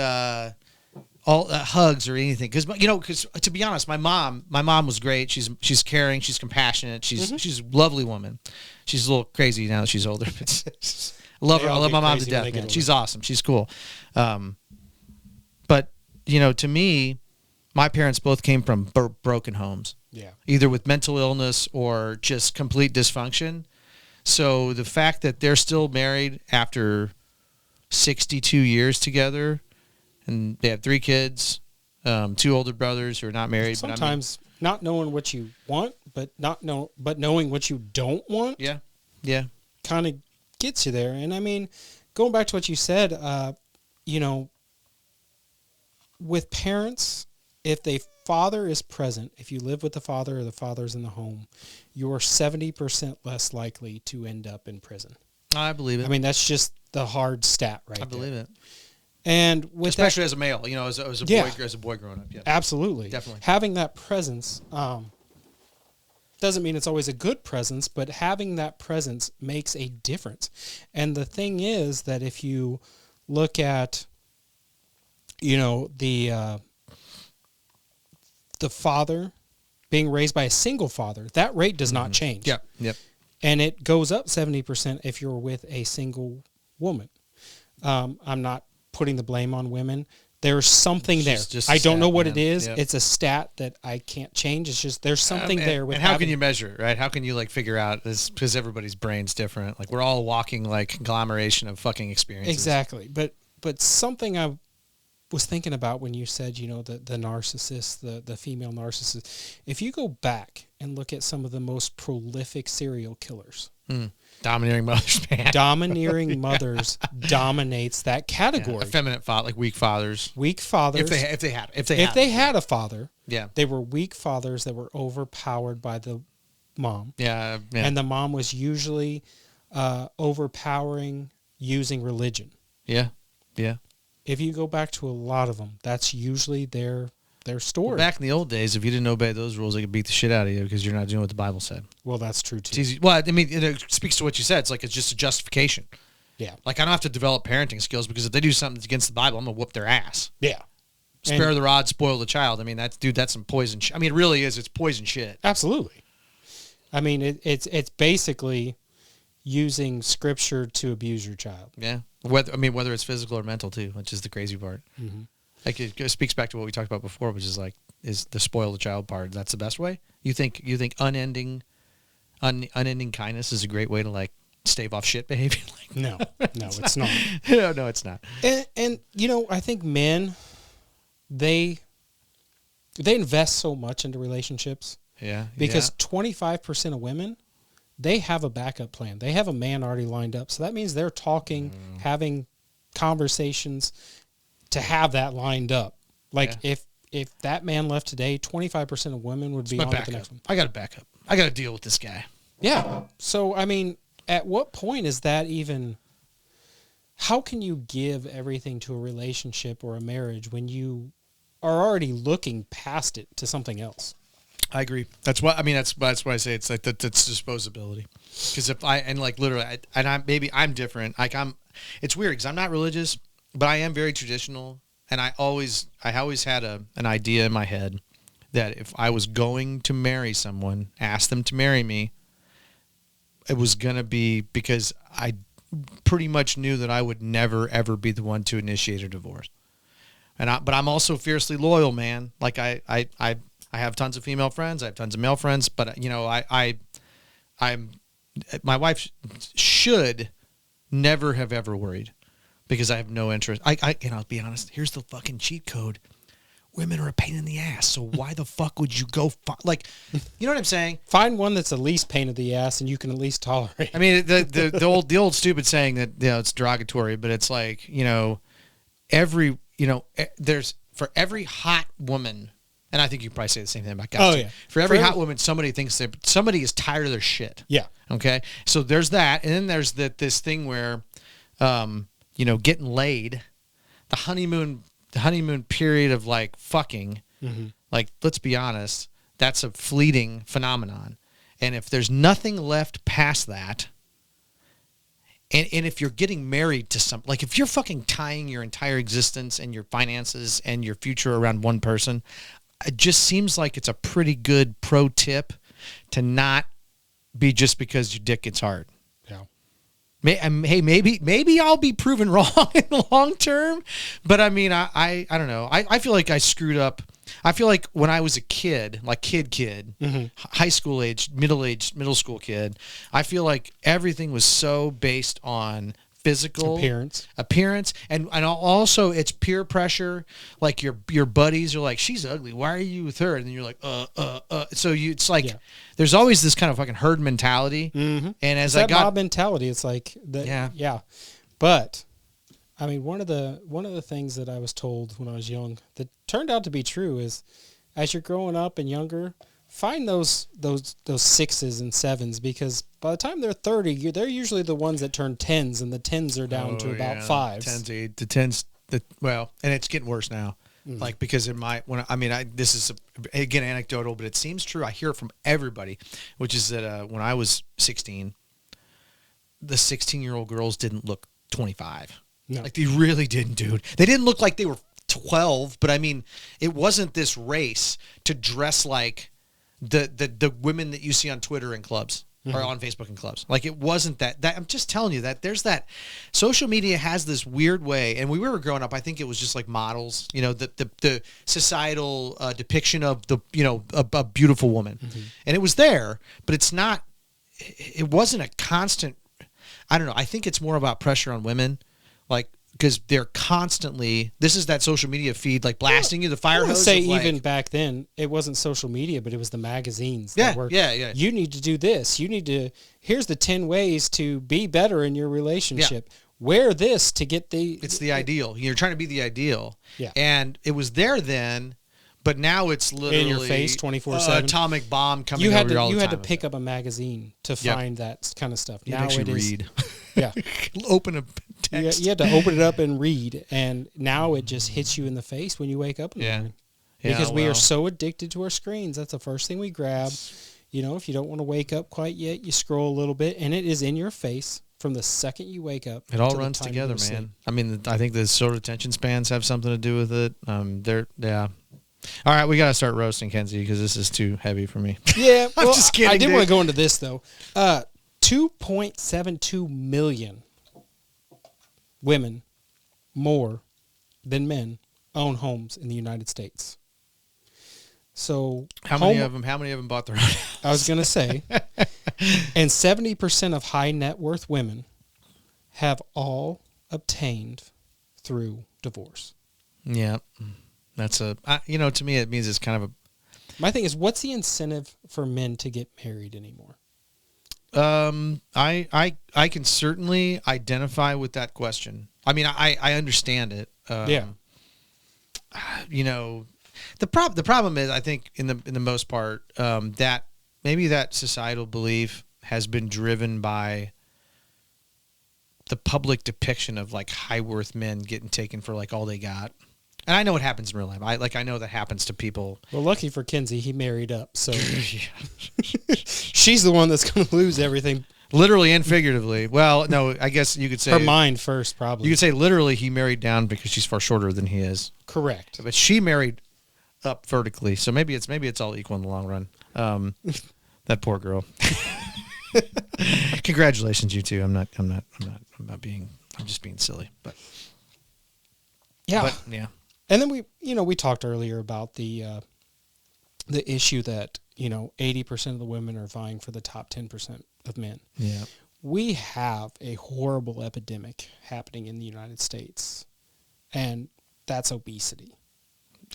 all hugs or anything. Because, you know, to be honest, my mom was great. She's caring. She's compassionate. She's a lovely woman. She's a little crazy now that she's older. But I love my mom to death, man. She's awesome. She's cool. But, you know, to me, my parents both came from broken homes. Yeah. Either with mental illness or just complete dysfunction. So the fact that they're still married after 62 years together, and they have 3 kids, 2 older brothers who are not married. Sometimes not knowing what you want, but knowing what you don't want. Yeah. Yeah. Kind of gets you there. And I mean, going back to what you said, you know, with parents, if the father is present, if you live with the father or the father's in the home, you're 70% less likely to end up in prison. I believe it. I mean, that's just the hard stat right there. I believe it. And with especially as a male, you know, as a boy growing up. Yeah. Absolutely. Definitely. Having that presence doesn't mean it's always a good presence, but having that presence makes a difference. And the thing is that if you look at, you know, the father being raised by a single father, that rate does not change. Yep. Yep. And it goes up 70% if you're with a single woman. I'm not putting the blame on women. There's something there. I don't know what it is. Yep. It's a stat that I can't change. It's just there's something there. And how can you measure it, right? How can you, like, figure out this? Because everybody's brain's different. Like, we're all walking, like, conglomeration of fucking experiences. Exactly. But something I was thinking about when you said, you know, the narcissist, the female narcissist. If you go back and look at some of the most prolific serial killers. Domineering mothers, man. Domineering mothers dominates that category. Yeah, effeminate father, like weak fathers. Weak fathers. If they had a father. Yeah. They were weak fathers that were overpowered by the mom. Yeah. And the mom was usually overpowering using religion. Yeah. Yeah. If you go back to a lot of them, that's usually their story. Well, back in the old days, if you didn't obey those rules, they could beat the shit out of you because you're not doing what the Bible said. Well, that's true too. It's easy. Well, I mean, it speaks to what you said. It's like it's just a justification. Yeah. Like, I don't have to develop parenting skills because if they do something that's against the Bible, I'm gonna whoop their ass. Yeah. Spare the rod, spoil the child. I mean, that's some poison. I mean, it really is. It's poison shit. Absolutely. I mean, it's basically using scripture to abuse your child. Yeah. whether it's physical or mental too, which is the crazy part. Mm-hmm. Like it speaks back to what we talked about before, which is like is the spoil the child part. That's the best way. You think unending kindness is a great way to like stave off shit behavior? Like, No, it's not. No, it's not. And I think men, they invest so much into relationships. Yeah. Because 25% of women, they have a backup plan. They have a man already lined up. So that means they're talking, having conversations to have that lined up. Like if that man left today, 25% of women would be on to the next one. I got a backup. I got to deal with this guy. Yeah. So, I mean, at what point is that even... How can you give everything to a relationship or a marriage when you are already looking past it to something else? I agree. That's why I say it's like that's disposability. Because if I and like literally, I'm different. Like it's weird because I'm not religious, but I am very traditional, and I always had an idea in my head that if I was going to marry someone, ask them to marry me, it was gonna be because I pretty much knew that I would never ever be the one to initiate a divorce. But I'm also fiercely loyal, man. Like I have tons of female friends. I have tons of male friends. But my wife should never have ever worried because I have no interest. I'll be honest. Here's the fucking cheat code. Women are a pain in the ass. So why the fuck would you go you know what I'm saying? Find one that's the least pain in the ass and you can at least tolerate. I mean, the old stupid saying that it's derogatory, but it's like there's for every hot woman. And I think you probably say the same thing about guys. Oh, yeah. For every hot woman, somebody thinks that somebody is tired of their shit. Yeah. Okay. So there's that, and then there's this thing where, getting laid, the honeymoon period of like fucking, like let's be honest, that's a fleeting phenomenon, and if there's nothing left past that, and if you're getting married to like if you're fucking tying your entire existence and your finances and your future around one person. It just seems like it's a pretty good pro tip to not be just because your dick gets hard. Yeah. Hey, maybe I'll be proven wrong in the long term, but I mean, I don't know. I feel like I screwed up. I feel like when I was a kid, like kid, high school age, middle school kid, I feel like everything was so based on physical appearance and also it's peer pressure. Like your buddies are like, she's ugly, why are you with her? And then you're like so it's like there's always this kind of fucking herd mentality. And as it's mob mentality, it's like but I mean, one of the things that I was told when I was young that turned out to be true is as you're growing up and younger, find those sixes and sevens, because by the time they're 30, they're usually the ones that turn tens, and the tens are down to about fives. And it's getting worse now. Like, because this is again anecdotal, but it seems true. I hear it from everybody, which is that when I was 16, the 16-year-old girls didn't look 25. No. Like, they really didn't, dude. They didn't look like they were 12, but I mean, it wasn't this race to dress like the women that you see on Twitter and clubs or on Facebook and clubs. Like, it wasn't that I'm just telling you that there's that social media has this weird way. And when we were growing up, I think it was just like models, the societal depiction of a beautiful woman. And it was there, but it wasn't a constant. I don't know. I think it's more about pressure on women. Like, because they're constantly, this is that social media feed, like blasting you, the fire hose. Say even back then, it wasn't social media, but it was the magazines. Yeah. You need to do this. Here's the 10 ways to be better in your relationship. Yeah. Wear this to get it's the ideal. You're trying to be the ideal. Yeah. And it was there then, but now it's literally in your face 24/7. Atomic bomb coming over all the time. You had to pick up a magazine to find that kind of stuff. Now it is. Read. Yeah. Open a text. You had to open it up and read, and now it just hits you in the face when you wake up in the morning. Because we are so addicted to our screens. That's the first thing we grab. If you don't want to wake up quite yet, you scroll a little bit, and it is in your face from the second you wake up. It all runs together, man. I mean, I think the sort of attention spans have something to do with it. All right, we got to start roasting Ken-Zee because this is too heavy for me. Yeah, I'm just kidding. I did want to go into this, though. 2.72 million women more than men own homes in the United States. So How many of them bought their own house? I was going to say, and 70% of high net worth women have all obtained through divorce. Yeah. That's to me, it means it's kind of My thing is, what's the incentive for men to get married anymore? I can certainly identify with that question. I mean, I understand it. Yeah. The problem is, I think in the most part, that maybe that societal belief has been driven by the public depiction of like high worth men getting taken for like all they got. And I know what happens in real life. I know that happens to people. Well, lucky for Ken-Zee, he married up, so she's the one that's going to lose everything. Literally and figuratively. Well, no, I guess you could say Her mind first, probably. You could say literally he married down because she's far shorter than he is. Correct. But she married up vertically, so maybe it's all equal in the long run. That poor girl. Congratulations, you two. I'm just being silly, but yeah. Yeah. And then we talked earlier about the issue that 80% of the women are vying for the top 10% of men. Yeah. We have a horrible epidemic happening in the United States, and that's obesity.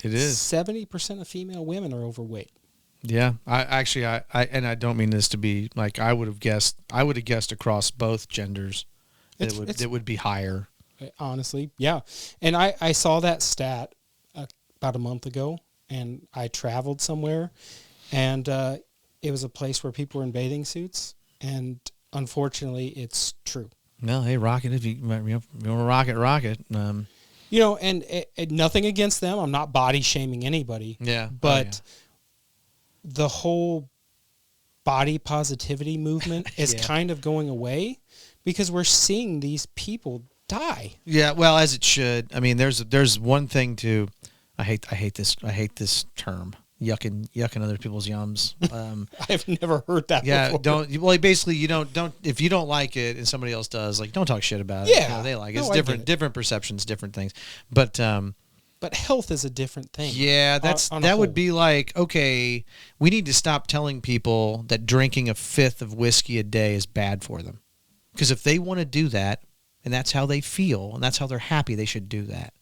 It is. 70% of female women are overweight. Yeah. I don't mean this to be like I would have guessed across both genders that it would be higher. Honestly, yeah. And I saw that stat about a month ago, and I traveled somewhere, and it was a place where people were in bathing suits, and unfortunately, it's true. No, hey, rock it if you want to rock it. And nothing against them. I'm not body shaming anybody. Yeah. But the whole body positivity movement is kind of going away because we're seeing these people die. Yeah, well, as it should. I mean, there's one thing to I hate this term. Yucking other people's yums. I've never heard that before. Basically you don't if you don't like it and somebody else does, like don't talk shit about it. Yeah. They like it. It's different perceptions, different things. But health is a different thing. Yeah, that would be like, okay, we need to stop telling people that drinking a fifth of whiskey a day is bad for them. Because if they want to do that and that's how they feel and that's how they're happy, they should do that.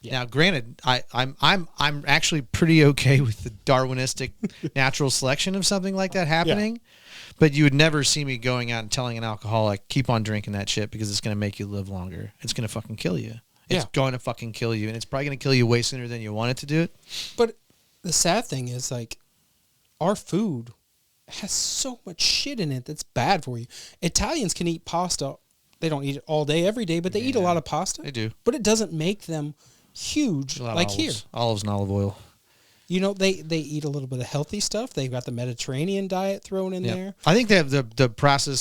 Yeah. Now, granted, I'm actually pretty okay with the Darwinistic natural selection of something like that happening, but you would never see me going out and telling an alcoholic, keep on drinking that shit because it's going to make you live longer. It's going to fucking kill you. It's going to fucking kill you, and it's probably going to kill you way sooner than you want it to do it. But the sad thing is, like, our food has so much shit in it that's bad for you. Italians can eat pasta. They don't eat it all day, every day, but they eat a lot of pasta. They do. But it doesn't make them huge like here. Olives and olive oil. They eat a little bit of healthy stuff. They've got the Mediterranean diet thrown in there. I think they have the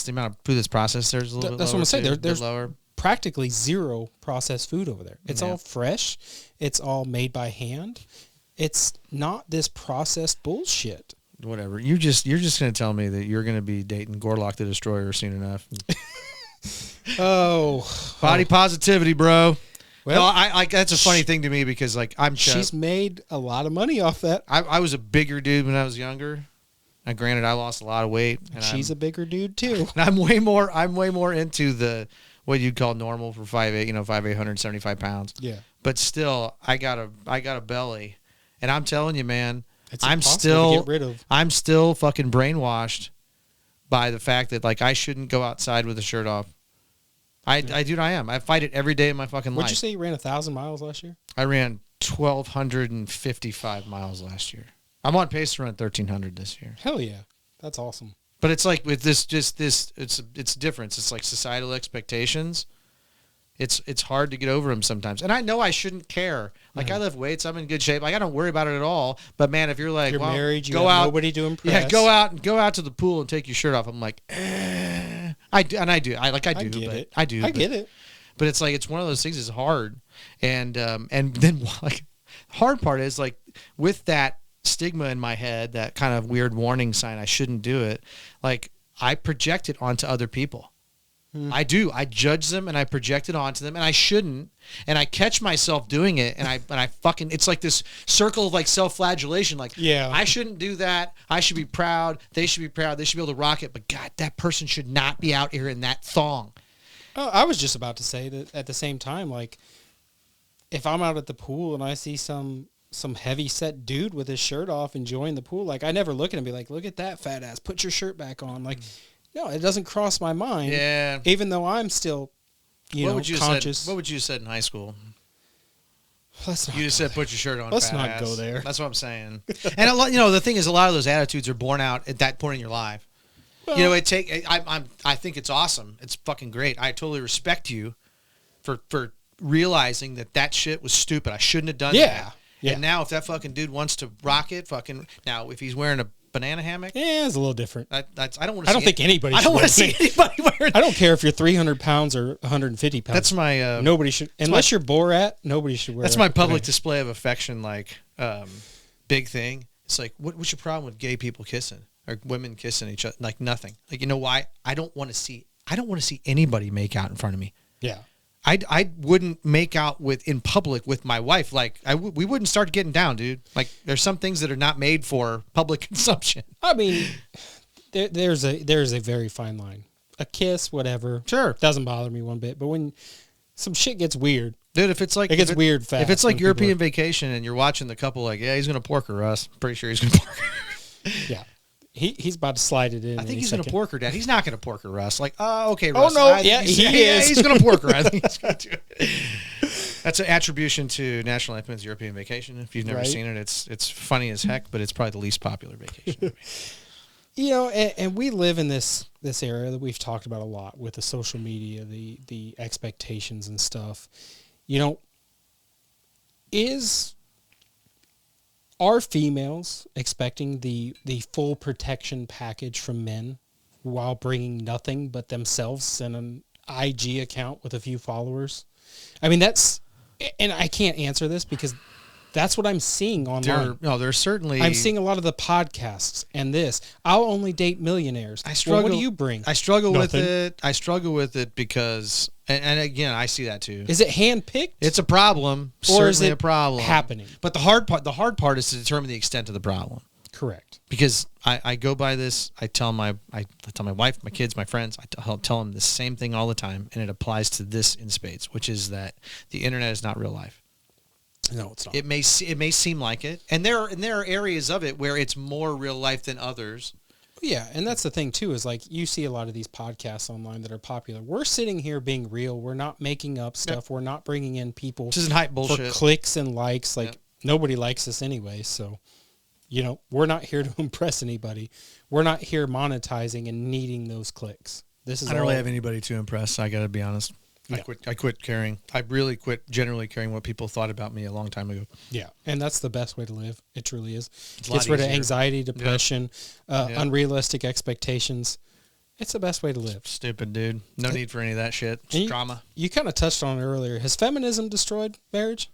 amount of food that's processed there's a little bit that's lower. That's what I'm saying. There's lower. Practically zero processed food over there. It's all fresh. It's all made by hand. It's not this processed bullshit. Whatever. You're just going to tell me that you're going to be dating Gorlock the Destroyer soon enough. Body positivity, bro. Well, no, I that's a funny thing to me because like she's made a lot of money off that. I was a bigger dude when I was younger. And granted, I lost a lot of weight. And she's a bigger dude too. And I'm way more into the what you'd call normal for 5'8", 175 pounds. Yeah. But still, I got a belly, and I'm telling you, man, I'm to get rid of. I'm still fucking brainwashed by the fact that like I shouldn't go outside with a shirt off. I am. I fight it every day of my fucking life. What'd you say you ran 1,000 miles last year? I ran 1,255 miles last year. I'm on pace to run 1,300 this year. Hell yeah. That's awesome. But it's like with it's difference. It's like societal expectations. It's hard to get over them sometimes. And I know I shouldn't care. Like I lift weights, I'm in good shape. Like I don't worry about it at all. But man, if you're like, you're married, you go have out, nobody to impress. Yeah, go out to the pool and take your shirt off. I'm like, I do. I get it. But it's like it's one of those things. It's hard, and then like hard part is like with that stigma in my head, that kind of weird warning sign I shouldn't do it. Like I project it onto other people. I do. I judge them and I project it onto them, and I shouldn't. And I catch myself doing it, and I fucking, it's like this circle of like self-flagellation. Like, I shouldn't do that. I should be proud. They should be proud. They should be able to rock it. But God, that person should not be out here in that thong. Oh, I was just about to say that at the same time, like, if I'm out at the pool and I see some heavy set dude with his shirt off enjoying the pool, like, I never look at him and be like, look at that fat ass, put your shirt back on. Like, no, it doesn't cross my mind. Yeah. Even though I'm still, conscious. What would you have said in high school? You just go said there. put your shirt on. Let's fat not ass. go there. That's what I'm saying. And a lot, the thing is, a lot of those attitudes are born out at that point in your life. Well, I think it's awesome. It's fucking great. I totally respect you for realizing that shit was stupid. I shouldn't have done that. Yeah. And now if that fucking dude wants to rock it, now if he's wearing a banana hammock, it's a little different. I don't want I to. don't think anybody. I don't want to see anybody wearing. I don't care if you're 300 pounds or 150 pounds. That's my. Nobody should, unless you're Borat. Nobody should wear. That's my public display of affection, like big thing. It's like, what's your problem with gay people kissing or women kissing each other? Like nothing. Like, you know why? I don't want to see anybody make out in front of me. Yeah. I wouldn't make out in public with my wife. Like we wouldn't start getting down, dude. Like there's some things that are not made for public consumption. I mean, there's a very fine line. A kiss, whatever, Sure, doesn't bother me one bit. But when some shit gets weird, dude, if it's like it weird fast. If it's like European Vacation and you're watching the couple, like, yeah, he's gonna pork her, Russ. Pretty sure he's gonna pork her. Yeah. He's about to slide it in. I think he's going to pork her, Dad. He's not going to pork her, Russ. Like, okay, oh, Russ. no. Yeah, he is. He's going to pork her. I think he's going to do it. That's an attribution to National Lampoon's European Vacation. If you've never seen it, it's funny as heck, but it's probably the least popular vacation. And we live in this area that we've talked about a lot with the social media, the expectations and stuff. Are females expecting the full protection package from men while bringing nothing but themselves and an IG account with a few followers? I mean, and I can't answer this because that's what I'm seeing online. There's certainly... I'm seeing a lot of the podcasts and this. I'll only date millionaires. I struggle. Well, what do you bring? I struggle Nothing. with it. I struggle with it because, and again, I see that too. Is it handpicked? It's a problem. Or is certainly it a problem happening? But the hard part is to determine the extent of the problem. Correct. Because I go by this. I tell my wife, my kids, my friends. I tell them the same thing all the time, and it applies to this in spades, which is that the internet is not real life. No, it's not. It may seem like it, and there are areas of it where it's more real life than others. Yeah, and that's the thing too, is like you see a lot of these podcasts online that are popular. We're sitting here being real. We're not making up stuff. Yep. We're not bringing in people this isn't hype bullshit for clicks and likes. Like, nobody likes us anyway, so we're not here to impress anybody. We're not here monetizing and needing those clicks. I don't really have anybody to impress. I got to be honest. Yeah. I quit caring. I really quit generally caring what people thought about me a long time ago. Yeah, and that's the best way to live. It truly is. It's Gets rid of anxiety, depression, unrealistic expectations. It's the best way to live. Stupid, dude. No need for any of that shit. It's drama. You kind of touched on it earlier. Has feminism destroyed marriage?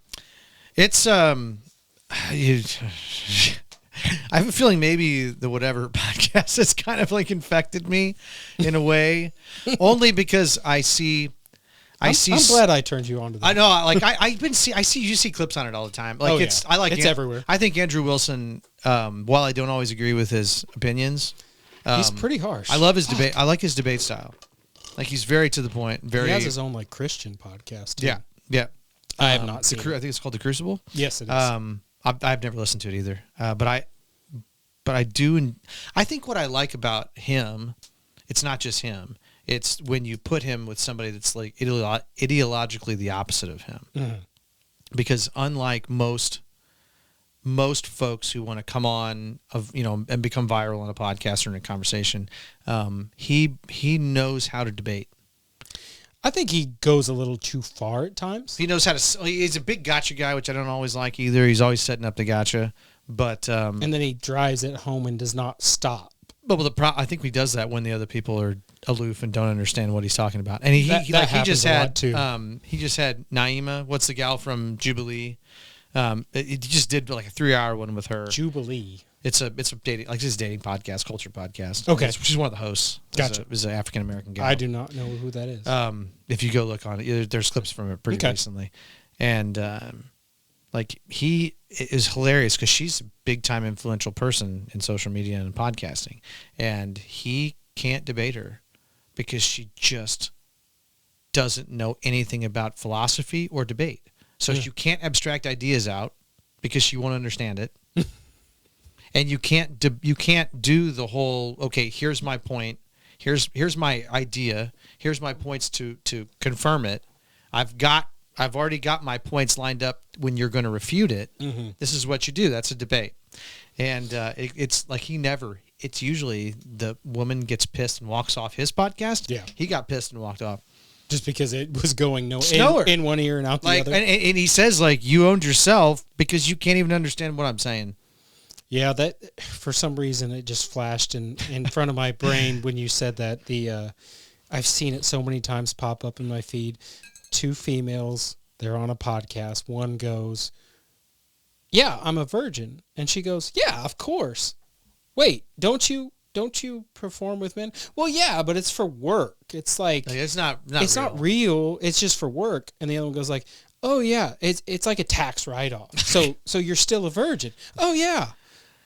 It's I have a feeling maybe the whatever podcast has kind of like infected me in a way, only because I see. I'm glad I turned you on to that. I know, like you see clips on it all the time. Like it's everywhere. I think Andrew Wilson, while I don't always agree with his opinions, he's pretty harsh. I love his debate. I like his debate style. Like he's very to the point. Very. He has his own like Christian podcast too. Yeah. I have not seen. I think it's called The Crucible. Yes, it is. I've never listened to it either, but I do, and I think what I like about him, it's not just him. It's when you put him with somebody that's like ideologically the opposite of him. Mm-hmm. Because unlike most folks who want to come on and become viral on a podcast or in a conversation, he knows how to debate. I think he goes a little too far at times. He knows how to. He's a big gotcha guy, which I don't always like either. He's always setting up the gotcha, but and then he drives it home and does not stop. But I think he does that when the other people are aloof and don't understand what he's talking about. And he just had Naima. What's the gal from Jubilee? He just did like a 3-hour one with her. Jubilee. It's a dating, like, this dating podcast, culture podcast. Okay. She's one of the hosts. Gotcha. Is an African American gal. I do not know who that is. If you go look on it, there's clips from it pretty recently, and like, he is hilarious because she's a big time influential person in social media and podcasting, and he can't debate her because she just doesn't know anything about philosophy or debate. So you can't abstract ideas out because she won't understand it. And you can't do the whole, okay, here's my point. Here's my idea. Here's my points to confirm it. I've already got my points lined up when you're going to refute it. Mm-hmm. This is what you do. That's a debate. And it's like it's usually the woman gets pissed and walks off his podcast. Yeah. He got pissed and walked off. Just because it was going in one ear and out the like, other. And he says, like, you owned yourself because you can't even understand what I'm saying. Yeah, that for some reason it just flashed in front of my brain when you said that. I've seen it so many times pop up in my feed. Two females, they're on a podcast. One goes, "Yeah, I'm a virgin," and she goes, "Yeah, of course." Wait, don't you perform with men? Well, yeah, but it's for work. It's like it's not not real. It's just for work. And the other one goes like, "Oh yeah, it's like a tax write-off. So you're still a virgin." Oh yeah.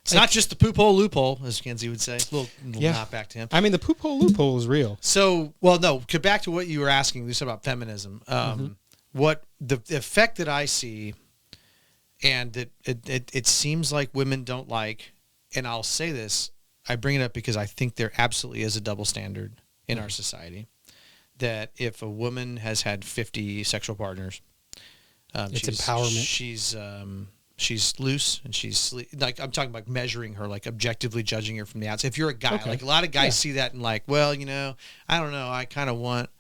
It's not just the poop hole loophole, as Ken-Zee would say. A little knock back to him. I mean, the poop hole loophole is real. So, well, no, back to what you were asking, you said about feminism. What the effect that I see, and that it seems like women don't like, and I'll say this, I bring it up because I think there absolutely is a double standard in our society, that if a woman has had 50 sexual partners, it's empowerment. She's loose and she's like, I'm talking about measuring her, like objectively judging her from the outside. If you're a guy, like a lot of guys see that and like, well, I don't know. I kind of want,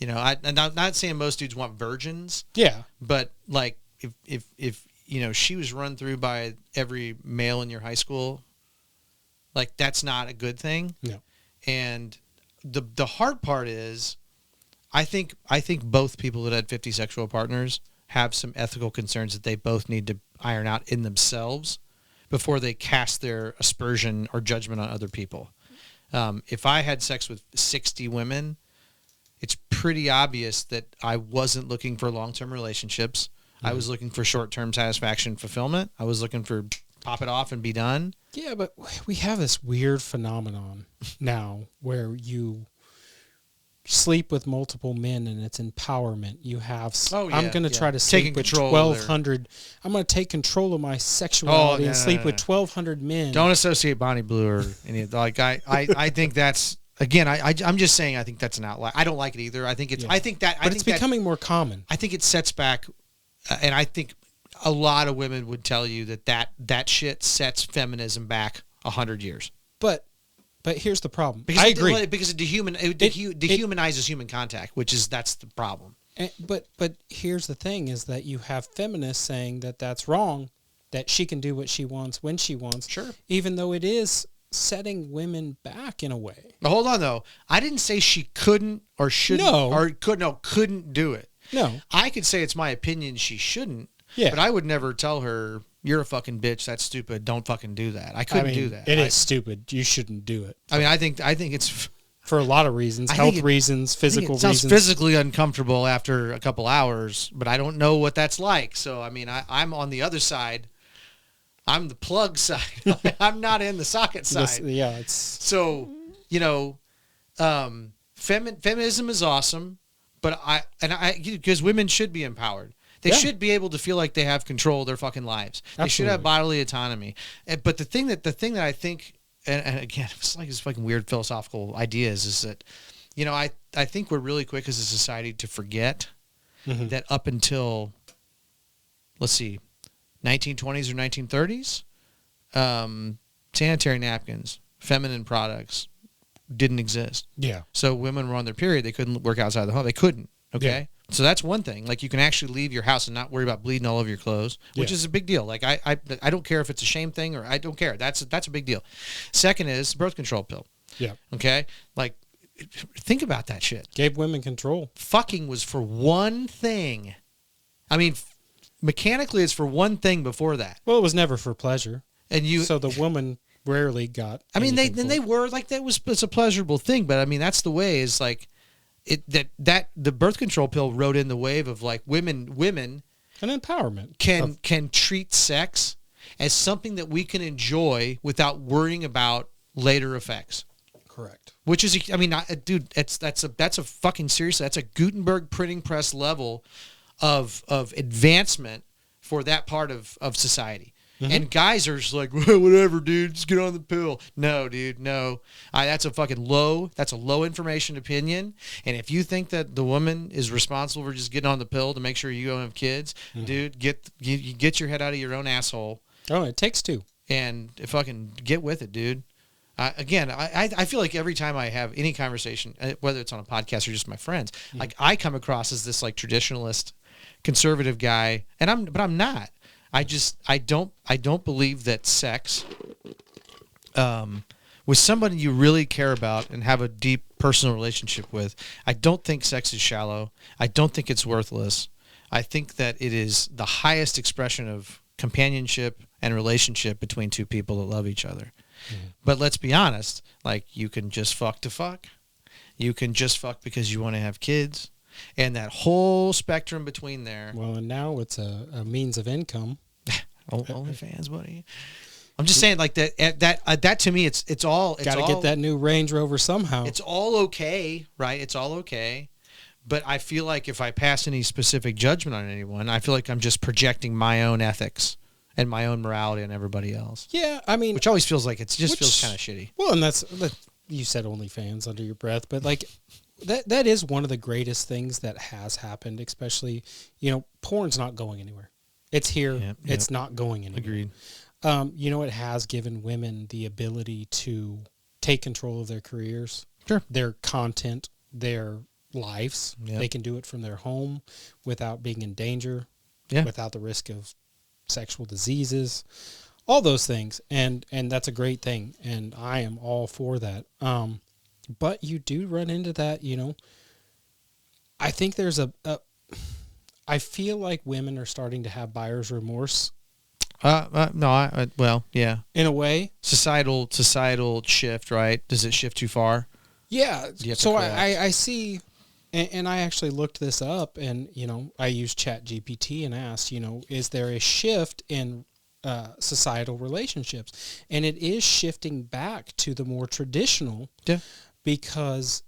I'm not saying most dudes want virgins. Yeah. But like if she was run through by every male in your high school, like that's not a good thing. No. And the hard part is, I think both people that had 50 sexual partners have some ethical concerns that they both need to iron out in themselves before they cast their aspersion or judgment on other people. If I had sex with 60 women, it's pretty obvious that I wasn't looking for long-term relationships. Mm-hmm. I was looking for short-term satisfaction, fulfillment. I was looking for pop it off and be done. Yeah, but we have this weird phenomenon now where you sleep with multiple men and it's empowerment. You have I'm going to try to sleep with 1,200. I'm going to take control of my sexuality and sleep with 1,200 men. Don't associate Bonnie Blue or any of like I think that's, again, I'm just saying I think that's an outlier. I don't like it either. I think it's it's becoming more common. I think it sets back and I think a lot of women would tell you that shit sets feminism back 100 years. But here's the problem. Because I agree. Because it dehumanizes human contact, that's the problem. But here's the thing is that you have feminists saying that that's wrong, that she can do what she wants when she wants. Sure. Even though it is setting women back in a way. But hold on, though. I didn't say she couldn't or shouldn't couldn't do it. No. I could say it's my opinion she shouldn't. Yeah. But I would never tell her, you're a fucking bitch, that's stupid, don't fucking do that. I couldn't do that. It is stupid. You shouldn't do it. I mean, I think it's... For a lot of reasons, health reasons, physical reasons. It sounds physically uncomfortable after a couple hours, but I don't know what that's like. So, I mean, I'm on the other side. I'm the plug side. I'm not in the socket side. So, feminism is awesome, but because women should be empowered. They should be able to feel like they have control of their fucking lives. They should have bodily autonomy. But the thing that I think, and again, it's like this fucking weird philosophical ideas, is that, I think we're really quick as a society to forget that up until, let's see, 1920s or 1930s, sanitary napkins, feminine products didn't exist. Yeah. So women were on their period. They couldn't work outside the home. They couldn't. Okay. Yeah. So that's one thing. Like, you can actually leave your house and not worry about bleeding all over your clothes, which is a big deal. Like, I don't care if it's a shame thing or I don't care. That's a big deal. Second is birth control pill. Yeah. Okay. Like, think about that shit. Gave women control. Fucking was for one thing. I mean, mechanically, it's for one thing before that. Well, it was never for pleasure. And you, So the woman rarely got. I mean, anything for they it. were like, it's a pleasurable thing, but I mean, that's the way is like that the birth control pill rode in the wave of like women an empowerment can treat sex as something that we can enjoy without worrying about later effects. Correct. Which is, I mean, dude, that's a fucking seriously, that's a Gutenberg printing press level of advancement for that part of society. Mm-hmm. And guys are just like, well, whatever, dude, just get on the pill. No, dude, no. That's a low information opinion. And if you think that the woman is responsible for just getting on the pill to make sure you don't have kids, dude, get your head out of your own asshole. Oh, it takes two. And fucking get with it, dude. I feel like every time I have any conversation, whether it's on a podcast or just my friends, like I come across as this like traditionalist, conservative guy, but I'm not. I don't believe that sex, with somebody you really care about and have a deep personal relationship with, I don't think sex is shallow. I don't think it's worthless. I think that it is the highest expression of companionship and relationship between two people that love each other. But let's be honest, like you can just fuck to fuck. You can just fuck because you want to have kids. And that whole spectrum between there. Well, and now it's a means of income. OnlyFans, buddy. I'm just saying, like that to me, it's all. Got to get that new Range Rover somehow. It's all okay, right? It's all okay. But I feel like if I pass any specific judgment on anyone, I feel like I'm just projecting my own ethics and my own morality on everybody else. Yeah, I mean, which always feels like feels kind of shitty. Well, and that's you said OnlyFans under your breath, but like. That is one of the greatest things that has happened, especially, porn's not going anywhere. It's here. Yep. It's not going anywhere. Agreed. It has given women the ability to take control of their careers, sure, their content, their lives. Yep. They can do it from their home without being in danger, without the risk of sexual diseases, all those things. And that's a great thing. And I am all for that. But you do run into that, I think there's I feel like women are starting to have buyer's remorse. Well, yeah. In a way. Societal shift, right? Does it shift too far? Yeah. So I see, and I actually looked this up, and, I used ChatGPT and asked, is there a shift in societal relationships? And it is shifting back to the more traditional. Yeah. Because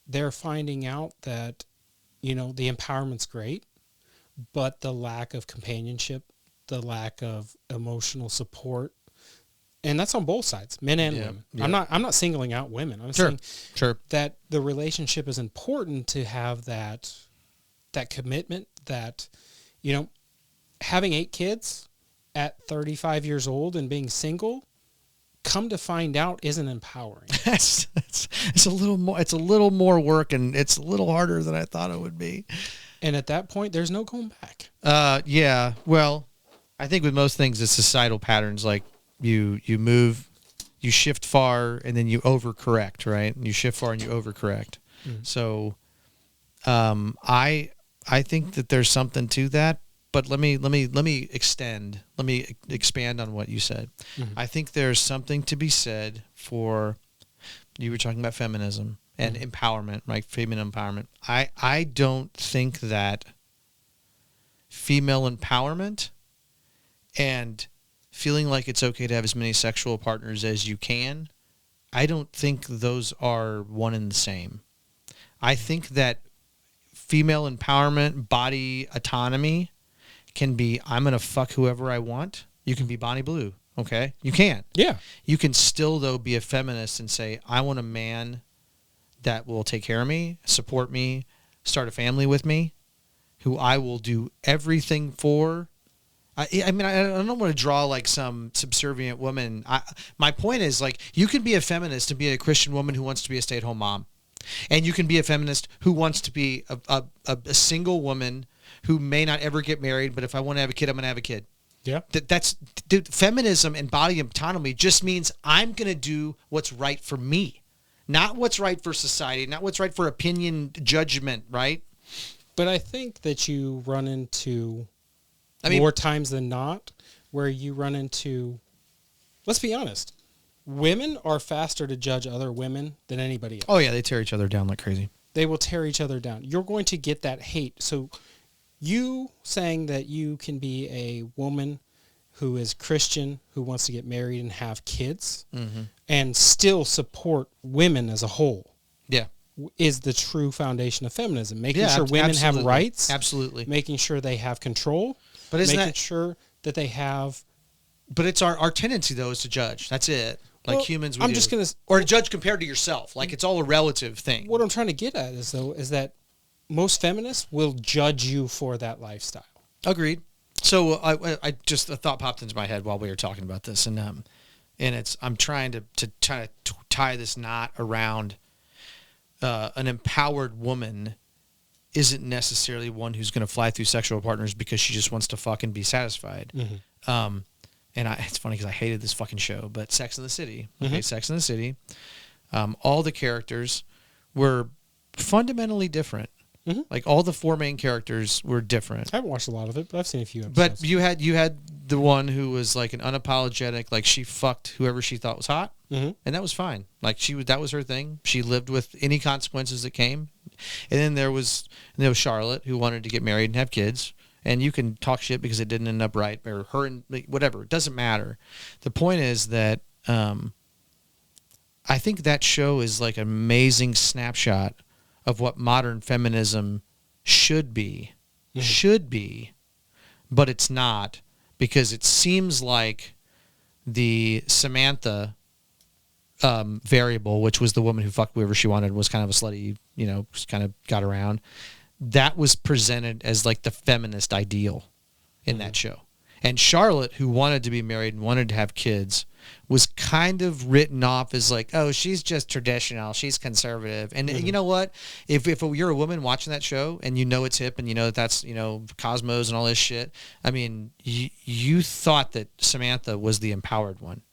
they're finding out that, the empowerment's great, but the lack of companionship, the lack of emotional support, and that's on both sides, men and women. Yeah. I'm not singling out women. I'm saying that the relationship is important to have that commitment, that, having 8 kids at 35 years old and being single, come to find out, isn't empowering. It's a little more. It's a little more work, and it's a little harder than I thought it would be. And at that point, there's no going back. Yeah. Well, I think with most things, it's societal patterns. Like you move, you shift far, and then you overcorrect, right? And you shift far and you overcorrect. Mm-hmm. So, I think that there's something to that. But let me expand on what you said. Mm-hmm. I think there's something to be said for, you were talking about feminism and empowerment, right? Female empowerment. I don't think that female empowerment and feeling like it's okay to have as many sexual partners as you can, I don't think those are one and the same. I think that female empowerment, body autonomy, can be, I'm going to fuck whoever I want. You can be Bonnie Blue, okay? You can. Yeah. You can still, though, be a feminist and say, I want a man that will take care of me, support me, start a family with me, who I will do everything for. I mean, I don't want to draw like some subservient woman. My point is, like, you can be a feminist and be a Christian woman who wants to be a stay-at-home mom. And you can be a feminist who wants to be a single woman who may not ever get married, but if I want to have a kid, I'm going to have a kid. Yeah. Dude, feminism and body autonomy just means I'm going to do what's right for me, not what's right for society, not what's right for opinion, judgment, right? But I think that you run into more times than not where you run into let's be honest. Women are faster to judge other women than anybody else. Oh yeah, they tear each other down like crazy. They will tear each other down. You're going to get that hate. So you saying that you can be a woman who is Christian, who wants to get married and have kids, and still support women as a whole, Yeah. is the true foundation of feminism. Making Yeah, sure women have absolutely. rights. Absolutely. Making sure they have control. But isn't making that sure that they have... But it's our tendency though is to judge. That's it. Like Well, humans, we I'm do. just gonna... or to judge compared to yourself. Like it's all a relative thing. What I'm trying to get at is that most feminists will judge you for that lifestyle. Agreed. So I just a thought popped into my head while we were talking about this, and I'm trying to tie this knot around an empowered woman isn't necessarily one who's going to fly through sexual partners because she just wants to fucking be satisfied. And it's funny because I hated this fucking show, but Sex and the City. Okay, Sex and the City. All the characters were fundamentally different. Like all the four main characters were different. I haven't watched a lot of it, but I've seen a few episodes. But you had the one who was like an unapologetic, like she fucked whoever she thought was hot, and that was fine. Like that was her thing. She lived with any consequences that came. And then there was Charlotte who wanted to get married and have kids. And you can talk shit because it didn't end up right, or her and whatever. It doesn't matter. The point is that I think that show is like an amazing snapshot of what modern feminism should be, but it's not, because it seems like the Samantha variable, which was the woman who fucked whoever she wanted, was kind of a slutty, just kind of got around. That was presented as like the feminist ideal in that show. And Charlotte, who wanted to be married and wanted to have kids, was kind of written off as like, oh, she's just traditional, she's conservative. And you know what? If you're a woman watching that show and you know it's hip and you know that's Cosmos and all this shit, I mean, you thought that Samantha was the empowered one,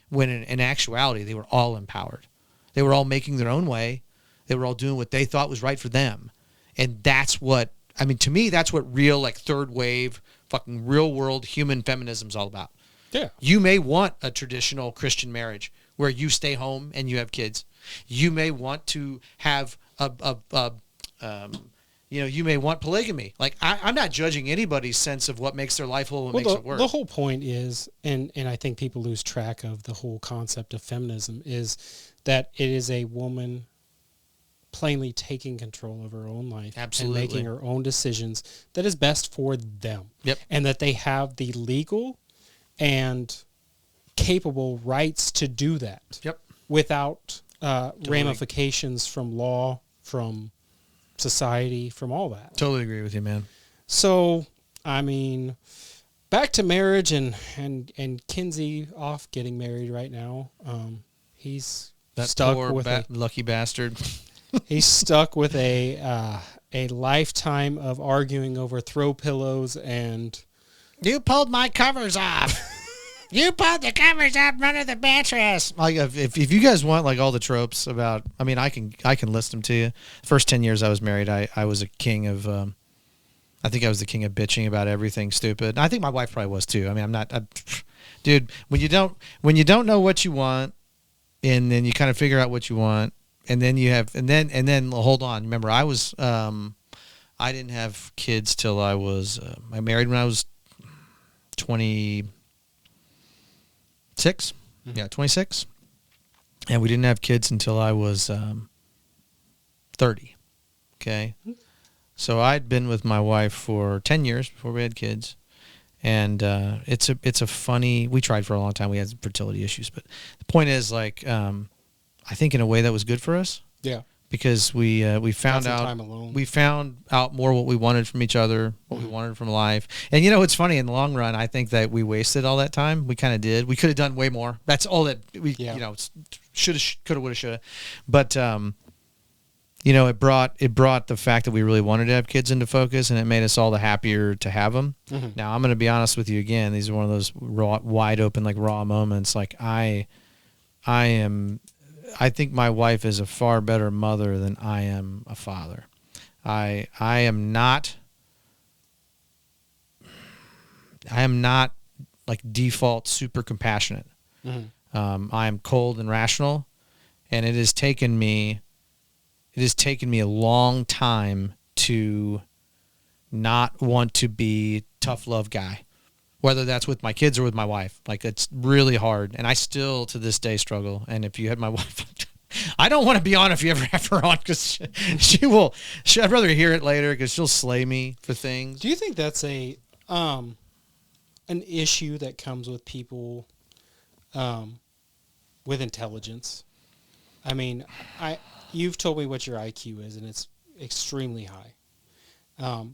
when in actuality they were all empowered. They were all making their own way. They were all doing what they thought was right for them. And that's what, I mean, to me, that's what real, like, third wave, fucking real world human feminism is all about. Yeah. You may want a traditional Christian marriage where you stay home and you have kids. You may want to have you may want polygamy. Like, I'm not judging anybody's sense of what makes their life whole and makes it work. The whole point is, and I think people lose track of the whole concept of feminism, is that it is a woman plainly taking control of her own life. Absolutely. And making her own decisions that is best for them. Yep. And that they have the legal and capable rights to do that. Yep. Without ramifications from law, from society, from all that. Totally agree with you, man. So, I mean, back to marriage and Ken-Zee off getting married right now. He's That stuck poor with lucky bastard. he's stuck with a lifetime of arguing over throw pillows and... You pulled my covers off. You pulled the covers off under the mattress. Like if you guys want like all the tropes about, I mean, I can list them to you. The first 10 years I was married, I was a king of, I think I was the king of bitching about everything stupid. And I think my wife probably was too. I mean, dude, when you don't know what you want, and then you kind of figure out what you want, and then hold on. Remember, I didn't have kids till I was, I married when I was 26. Yeah, 26. And we didn't have kids until I was 30. Okay. So I'd been with my wife for 10 years before we had kids. And it's a funny, we tried for a long time. We had some fertility issues, but the point is, like, I think in a way that was good for us. Yeah. Because we found out time alone. We found out more what we wanted from each other, what we wanted from life. And it's funny, in the long run, I think that we wasted all that time. We kind of did. We could have done way more. That's all that we should have, could have, would have, should have. But it brought the fact that we really wanted to have kids into focus, and it made us all the happier to have them. Now I'm going to be honest with you again. These are one of those wide open, like, raw moments. Like I think my wife is a far better mother than I am a father. I am not like default super compassionate. I'm cold and rational, and it has taken me a long time to not want to be tough love guy, whether that's with my kids or with my wife. Like, it's really hard, and I still to this day struggle. And if you had my wife, I don't want to be on if you ever have her on, because she will. I'd rather hear it later because she'll slay me for things. Do you think that's an issue that comes with people with intelligence? I mean, you've told me what your IQ is, and it's extremely high.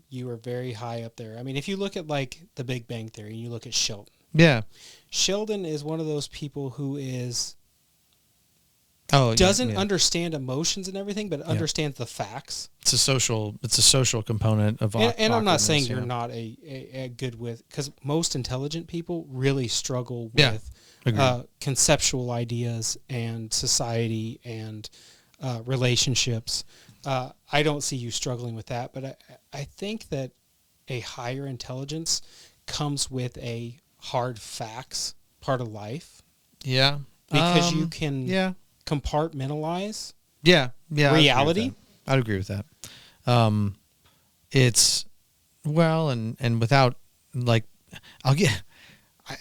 You are very high up there. I mean, if you look at like the Big Bang Theory and you look at Sheldon. Yeah. Sheldon is one of those people who doesn't doesn't understand emotions and everything, but understands the facts. It's a social component of and I'm not saying awkwardness, you're not a good with, because most intelligent people really struggle with conceptual ideas and society and relationships. I don't see you struggling with that, but I think that a higher intelligence comes with a hard facts part of life. Yeah. Because you can compartmentalize reality. I'd agree with that. It's, well, and without, like,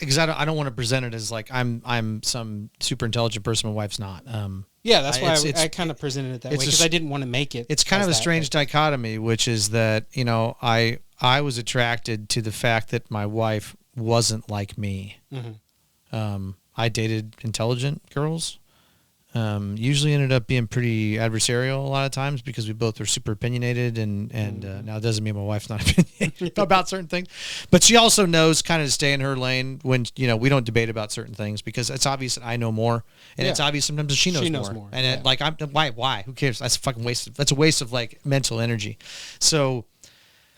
because I don't want to present it as like I'm some super intelligent person. My wife's not. That's why I kind of presented it that way, because I didn't want to make it. It's kind of a strange dichotomy, which is that, I was attracted to the fact that my wife wasn't like me. Mm-hmm. I dated intelligent girls. Usually ended up being pretty adversarial a lot of times because we both are super opinionated, and now it doesn't mean my wife's not opinionated about certain things, but she also knows kind of to stay in her lane when, we don't debate about certain things, because it's obvious that I know more, and it's obvious sometimes that she knows more. And why? Who cares? That's a fucking that's a waste of like mental energy. So,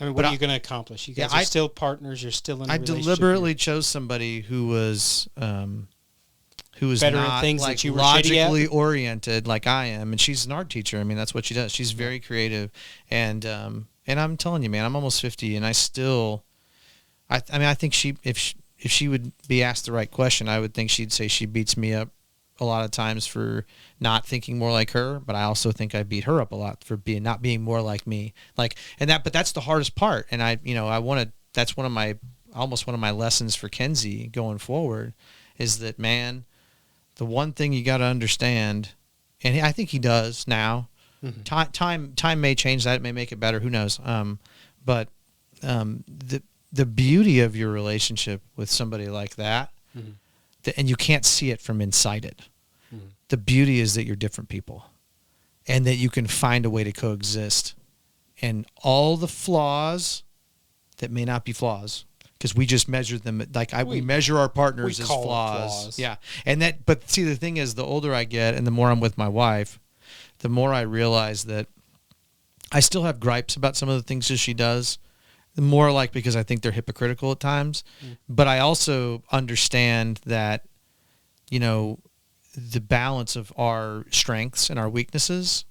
I mean, what are you going to accomplish? You guys are still partners. You're still in a relationship. I deliberately chose somebody who was better not at things like that you were logically oriented like I am, and she's an art teacher. I mean, that's what she does. She's very creative, and I'm telling you, man, I'm almost 50, and I still, I think if she would be asked the right question, I would think she'd say she beats me up a lot of times for not thinking more like her, but I also think I beat her up a lot for not being more like me. But that's the hardest part, and that's almost one of my lessons for Ken-Zee going forward, is that, man, the one thing you got to understand, and I think he does now. Mm-hmm. Time may change that; it may make it better. Who knows? But the beauty of your relationship with somebody like that, and you can't see it from inside it. Mm-hmm. The beauty is that you're different people, and that you can find a way to coexist, and all the flaws that may not be flaws, because we just measure them we measure our partners as flaws. Yeah. But see, the thing is, the older I get and the more I'm with my wife, the more I realize that I still have gripes about some of the things that she does, more because I think they're hypocritical at times. But I also understand that, the balance of our strengths and our weaknesses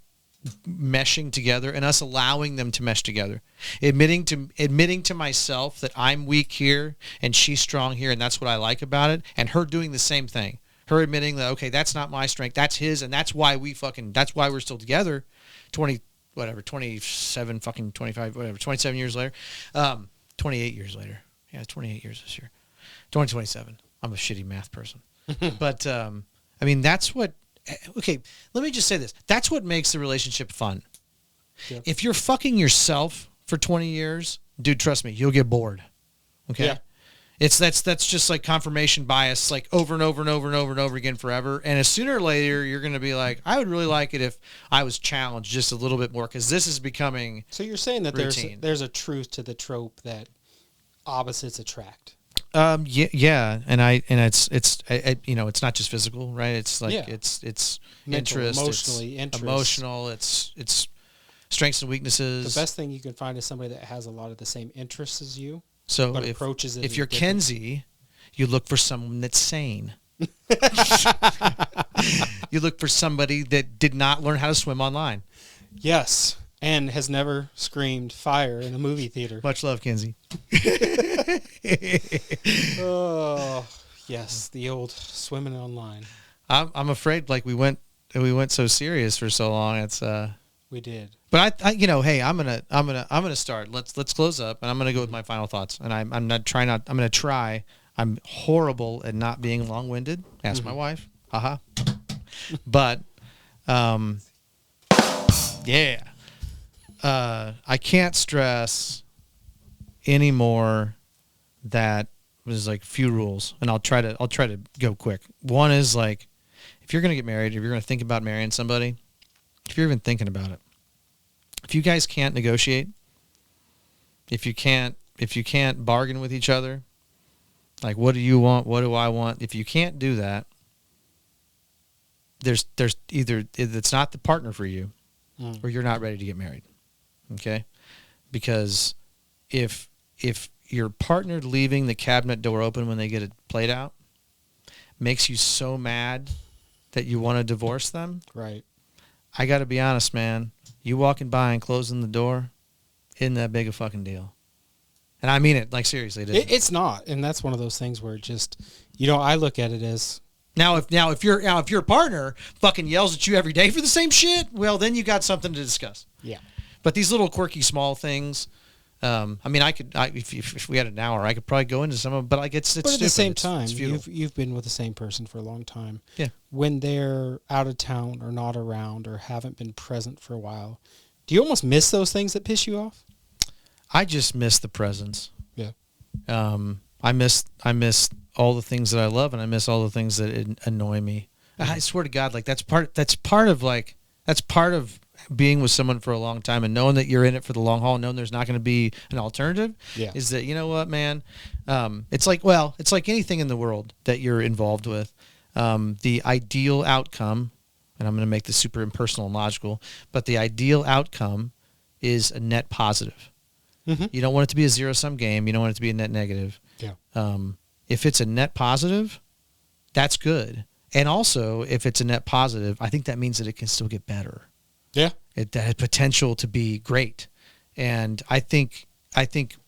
meshing together, and us allowing them to mesh together, admitting to myself that I'm weak here and she's strong here, and that's what I like about it, and her doing the same thing, her admitting that, okay, that's not my strength, that's his, and that's why we're still together 27 years later, 28 years later. Yeah, 28 years this year. 2027. I'm a shitty math person. But that's what. Okay, let me just say this. That's what makes the relationship fun. Yep. If you're fucking yourself for 20 years, dude, trust me, you'll get bored. Okay? Yeah. That's just like confirmation bias, like over and over and over and over and over again forever. And sooner or later, you're going to be like, I would really like it if I was challenged just a little bit more, because this is becoming So you're saying that routine. there's a truth to the trope that opposites attract. Yeah, and it's not just physical, right? It's like it's mental, interest, emotional. It's strengths and weaknesses. The best thing you can find is somebody that has a lot of the same interests as you. So but approaches it if you're Ken-Zee, you look for someone that's sane. You look for somebody that did not learn how to swim online. Yes. And has never screamed fire in a movie theater. Much love, Ken-Zee. Oh, Yes, the old swimming online. I'm afraid like we went so serious for so long. It's We did. But I hey, I'm gonna start. Let's close up, and I'm gonna go with my final thoughts. And I'm gonna try. I'm horrible at not being long-winded. Ask my wife. Haha. But, yeah. I can't stress anymore that there's like few rules, and I'll try to go quick. One is like, if you're gonna get married, if you're gonna think about marrying somebody, if you're even thinking about it, if you guys can't negotiate, if you can't bargain with each other, like what do you want, what do I want? If you can't do that, there's either it's not the partner for you, or you're not ready to get married. Okay, because if your partner leaving the cabinet door open when they get it played out makes you so mad that you want to divorce them, Right. I got to be honest, man. You walking by and closing the door isn't that big a fucking deal. And I mean it, like seriously. It's not, and that's one of those things where it just, I look at it as if your partner fucking yells at you every day for the same shit, well, then you got something to discuss. Yeah. But these little quirky small things, I mean, if we had an hour, I could probably go into some of them. But like it's but at stupid. the same It's time, futile. you've been with the same person for a long time. Yeah. When they're out of town or not around or haven't been present for a while, do you almost miss those things that piss you off? I just miss the presence. Yeah. I miss all the things that I love, and I miss all the things that annoy me. I swear to God, like that's part of being with someone for a long time and knowing that you're in it for the long haul, knowing there's not going to be an alternative. Yeah. Is that, you know what, man? It's like anything in the world that you're involved with. The ideal outcome, and I'm going to make this super impersonal and logical, but the ideal outcome is a net positive. Mm-hmm. You don't want it to be a zero-sum game. You don't want it to be a net negative. Yeah. If it's a net positive, that's good. And also, if it's a net positive, I think that means that it can still get better. Yeah. It has potential to be great. And I think,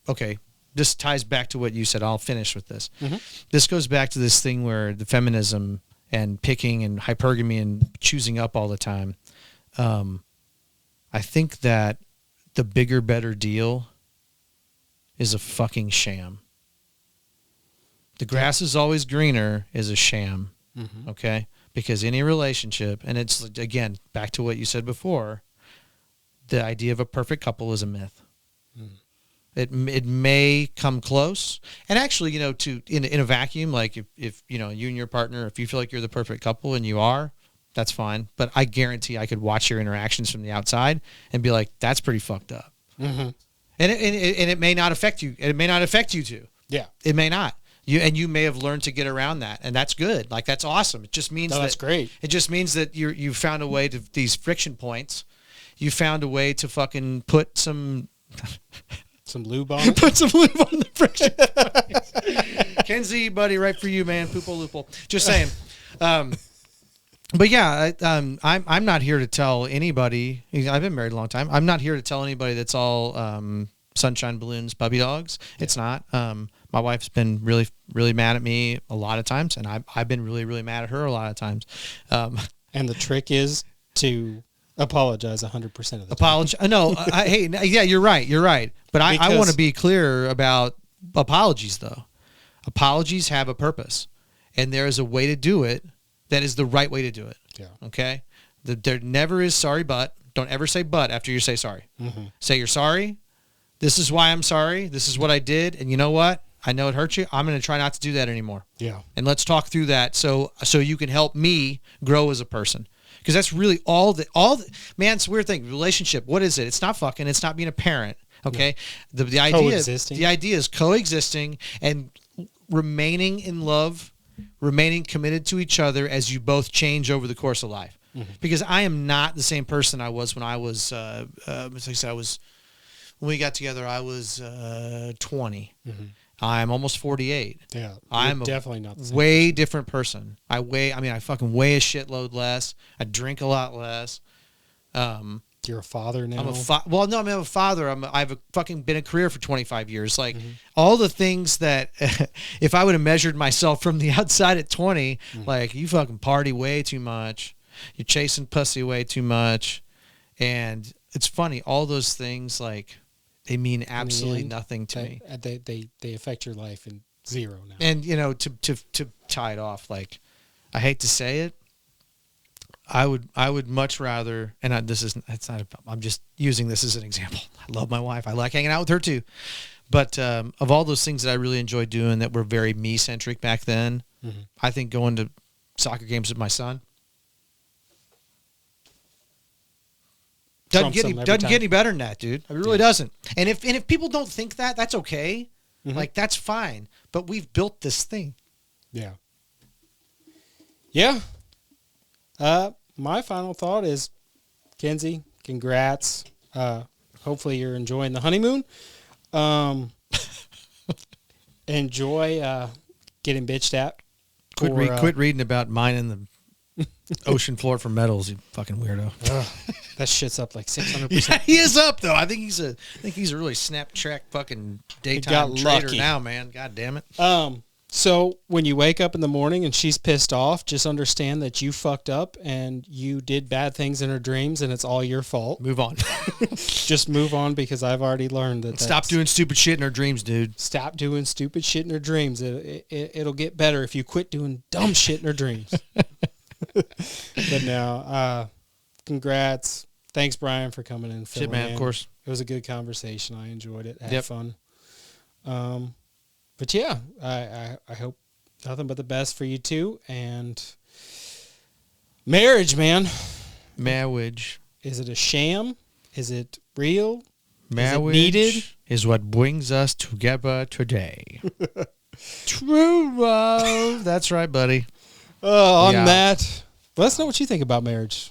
okay, this ties back to what you said. I'll finish with this. Mm-hmm. This goes back to this thing where the feminism and picking and hypergamy and choosing up all the time. I think that the bigger, better deal is a fucking sham. The grass is always greener is a sham. Mm-hmm. Okay? Because any relationship, and it's, again, back to what you said before, the idea of a perfect couple is a myth. Mm. It may come close. And actually, in a vacuum, like if you and your partner, if you feel like you're the perfect couple and you are, that's fine. But I guarantee I could watch your interactions from the outside and be like, that's pretty fucked up. Mm-hmm. And it may not affect you. It may not affect you too. Yeah. It may not. You may have learned to get around that, and that's good. Like, that's awesome. It just means that's great. It just means that you found a way to these friction points. You found a way to fucking put some lube on it. Put some lube on the friction points. Ken-Zee, buddy, right for you, man. Poople loophole. Just saying. But yeah, I'm not here to tell anybody. I've been married a long time. I'm not here to tell anybody that's all sunshine balloons, puppy dogs. Yeah. It's not. My wife's been really, really mad at me a lot of times, and I've been really, really mad at her a lot of times. And the trick is to apologize 100% of the time. No, hey, yeah, you're right. You're right. But I want to be clear about apologies, though. Apologies have a purpose, and there is a way to do it that is the right way to do it. Yeah. Okay? There never is sorry, but. Don't ever say but after you say sorry. Mm-hmm. Say you're sorry. This is why I'm sorry. This is what I did. And you know what? I know it hurt you. I'm going to try not to do that anymore. Yeah. And let's talk through that so you can help me grow as a person. Because that's really all the man, it's a weird thing. Relationship, what is it? It's not fucking. It's not being a parent. Okay? No. The idea is coexisting and remaining in love, remaining committed to each other as you both change over the course of life. Mm-hmm. Because I am not the same person I was when I was, like I said, when we got together, I was 20. Mm-hmm. I'm almost 48. Yeah, I'm definitely not the same way person. Different person. I fucking weigh a shitload less. I drink a lot less. You're a father now. Well, no, I'm a father. I've fucking been a career for 25 years. Like all the things that if I would have measured myself from the outside at 20, like you fucking party way too much. You're chasing pussy way too much. And it's funny. All those things, like they mean absolutely nothing to me. They affect your life in zero now. And, you know, to tie it off, like I hate to say it, I would much rather, and I'm just using this as an example. I love my wife. I like hanging out with her too. But of all those things that I really enjoyed doing that were very me-centric back then, I think going to soccer games with my son doesn't get any better than that, dude. It really doesn't. And if people don't think that, that's okay. Like, that's fine. But we've built this thing. Yeah. Yeah. My final thought is, Ken-Zee, congrats. Hopefully you're enjoying the honeymoon. Enjoy getting bitched at. Quit reading about mining the ocean floor for metals, you fucking weirdo. That shit's up like 600%. Yeah, he is up though. I think he's a really Snapchat fucking daytime trader now, man. God damn it. So when you wake up in the morning and she's pissed off, just understand that you fucked up and you did bad things in her dreams and it's all your fault. Move on. Just move on, because I've already learned that. Stop doing stupid shit in her dreams, dude. Stop doing stupid shit in her dreams. It'll get better if you quit doing dumb shit in her dreams. But now, congrats. Thanks, Brian, for coming in. Shit, man, of course. It was a good conversation. I enjoyed it. Had fun. But yeah, I hope nothing but the best for you two. And marriage, man. Marriage. Is it a sham? Is it real? Marriage is it needed? Is what brings us together today. True love. That's right, buddy. On that, let us know what you think about marriage.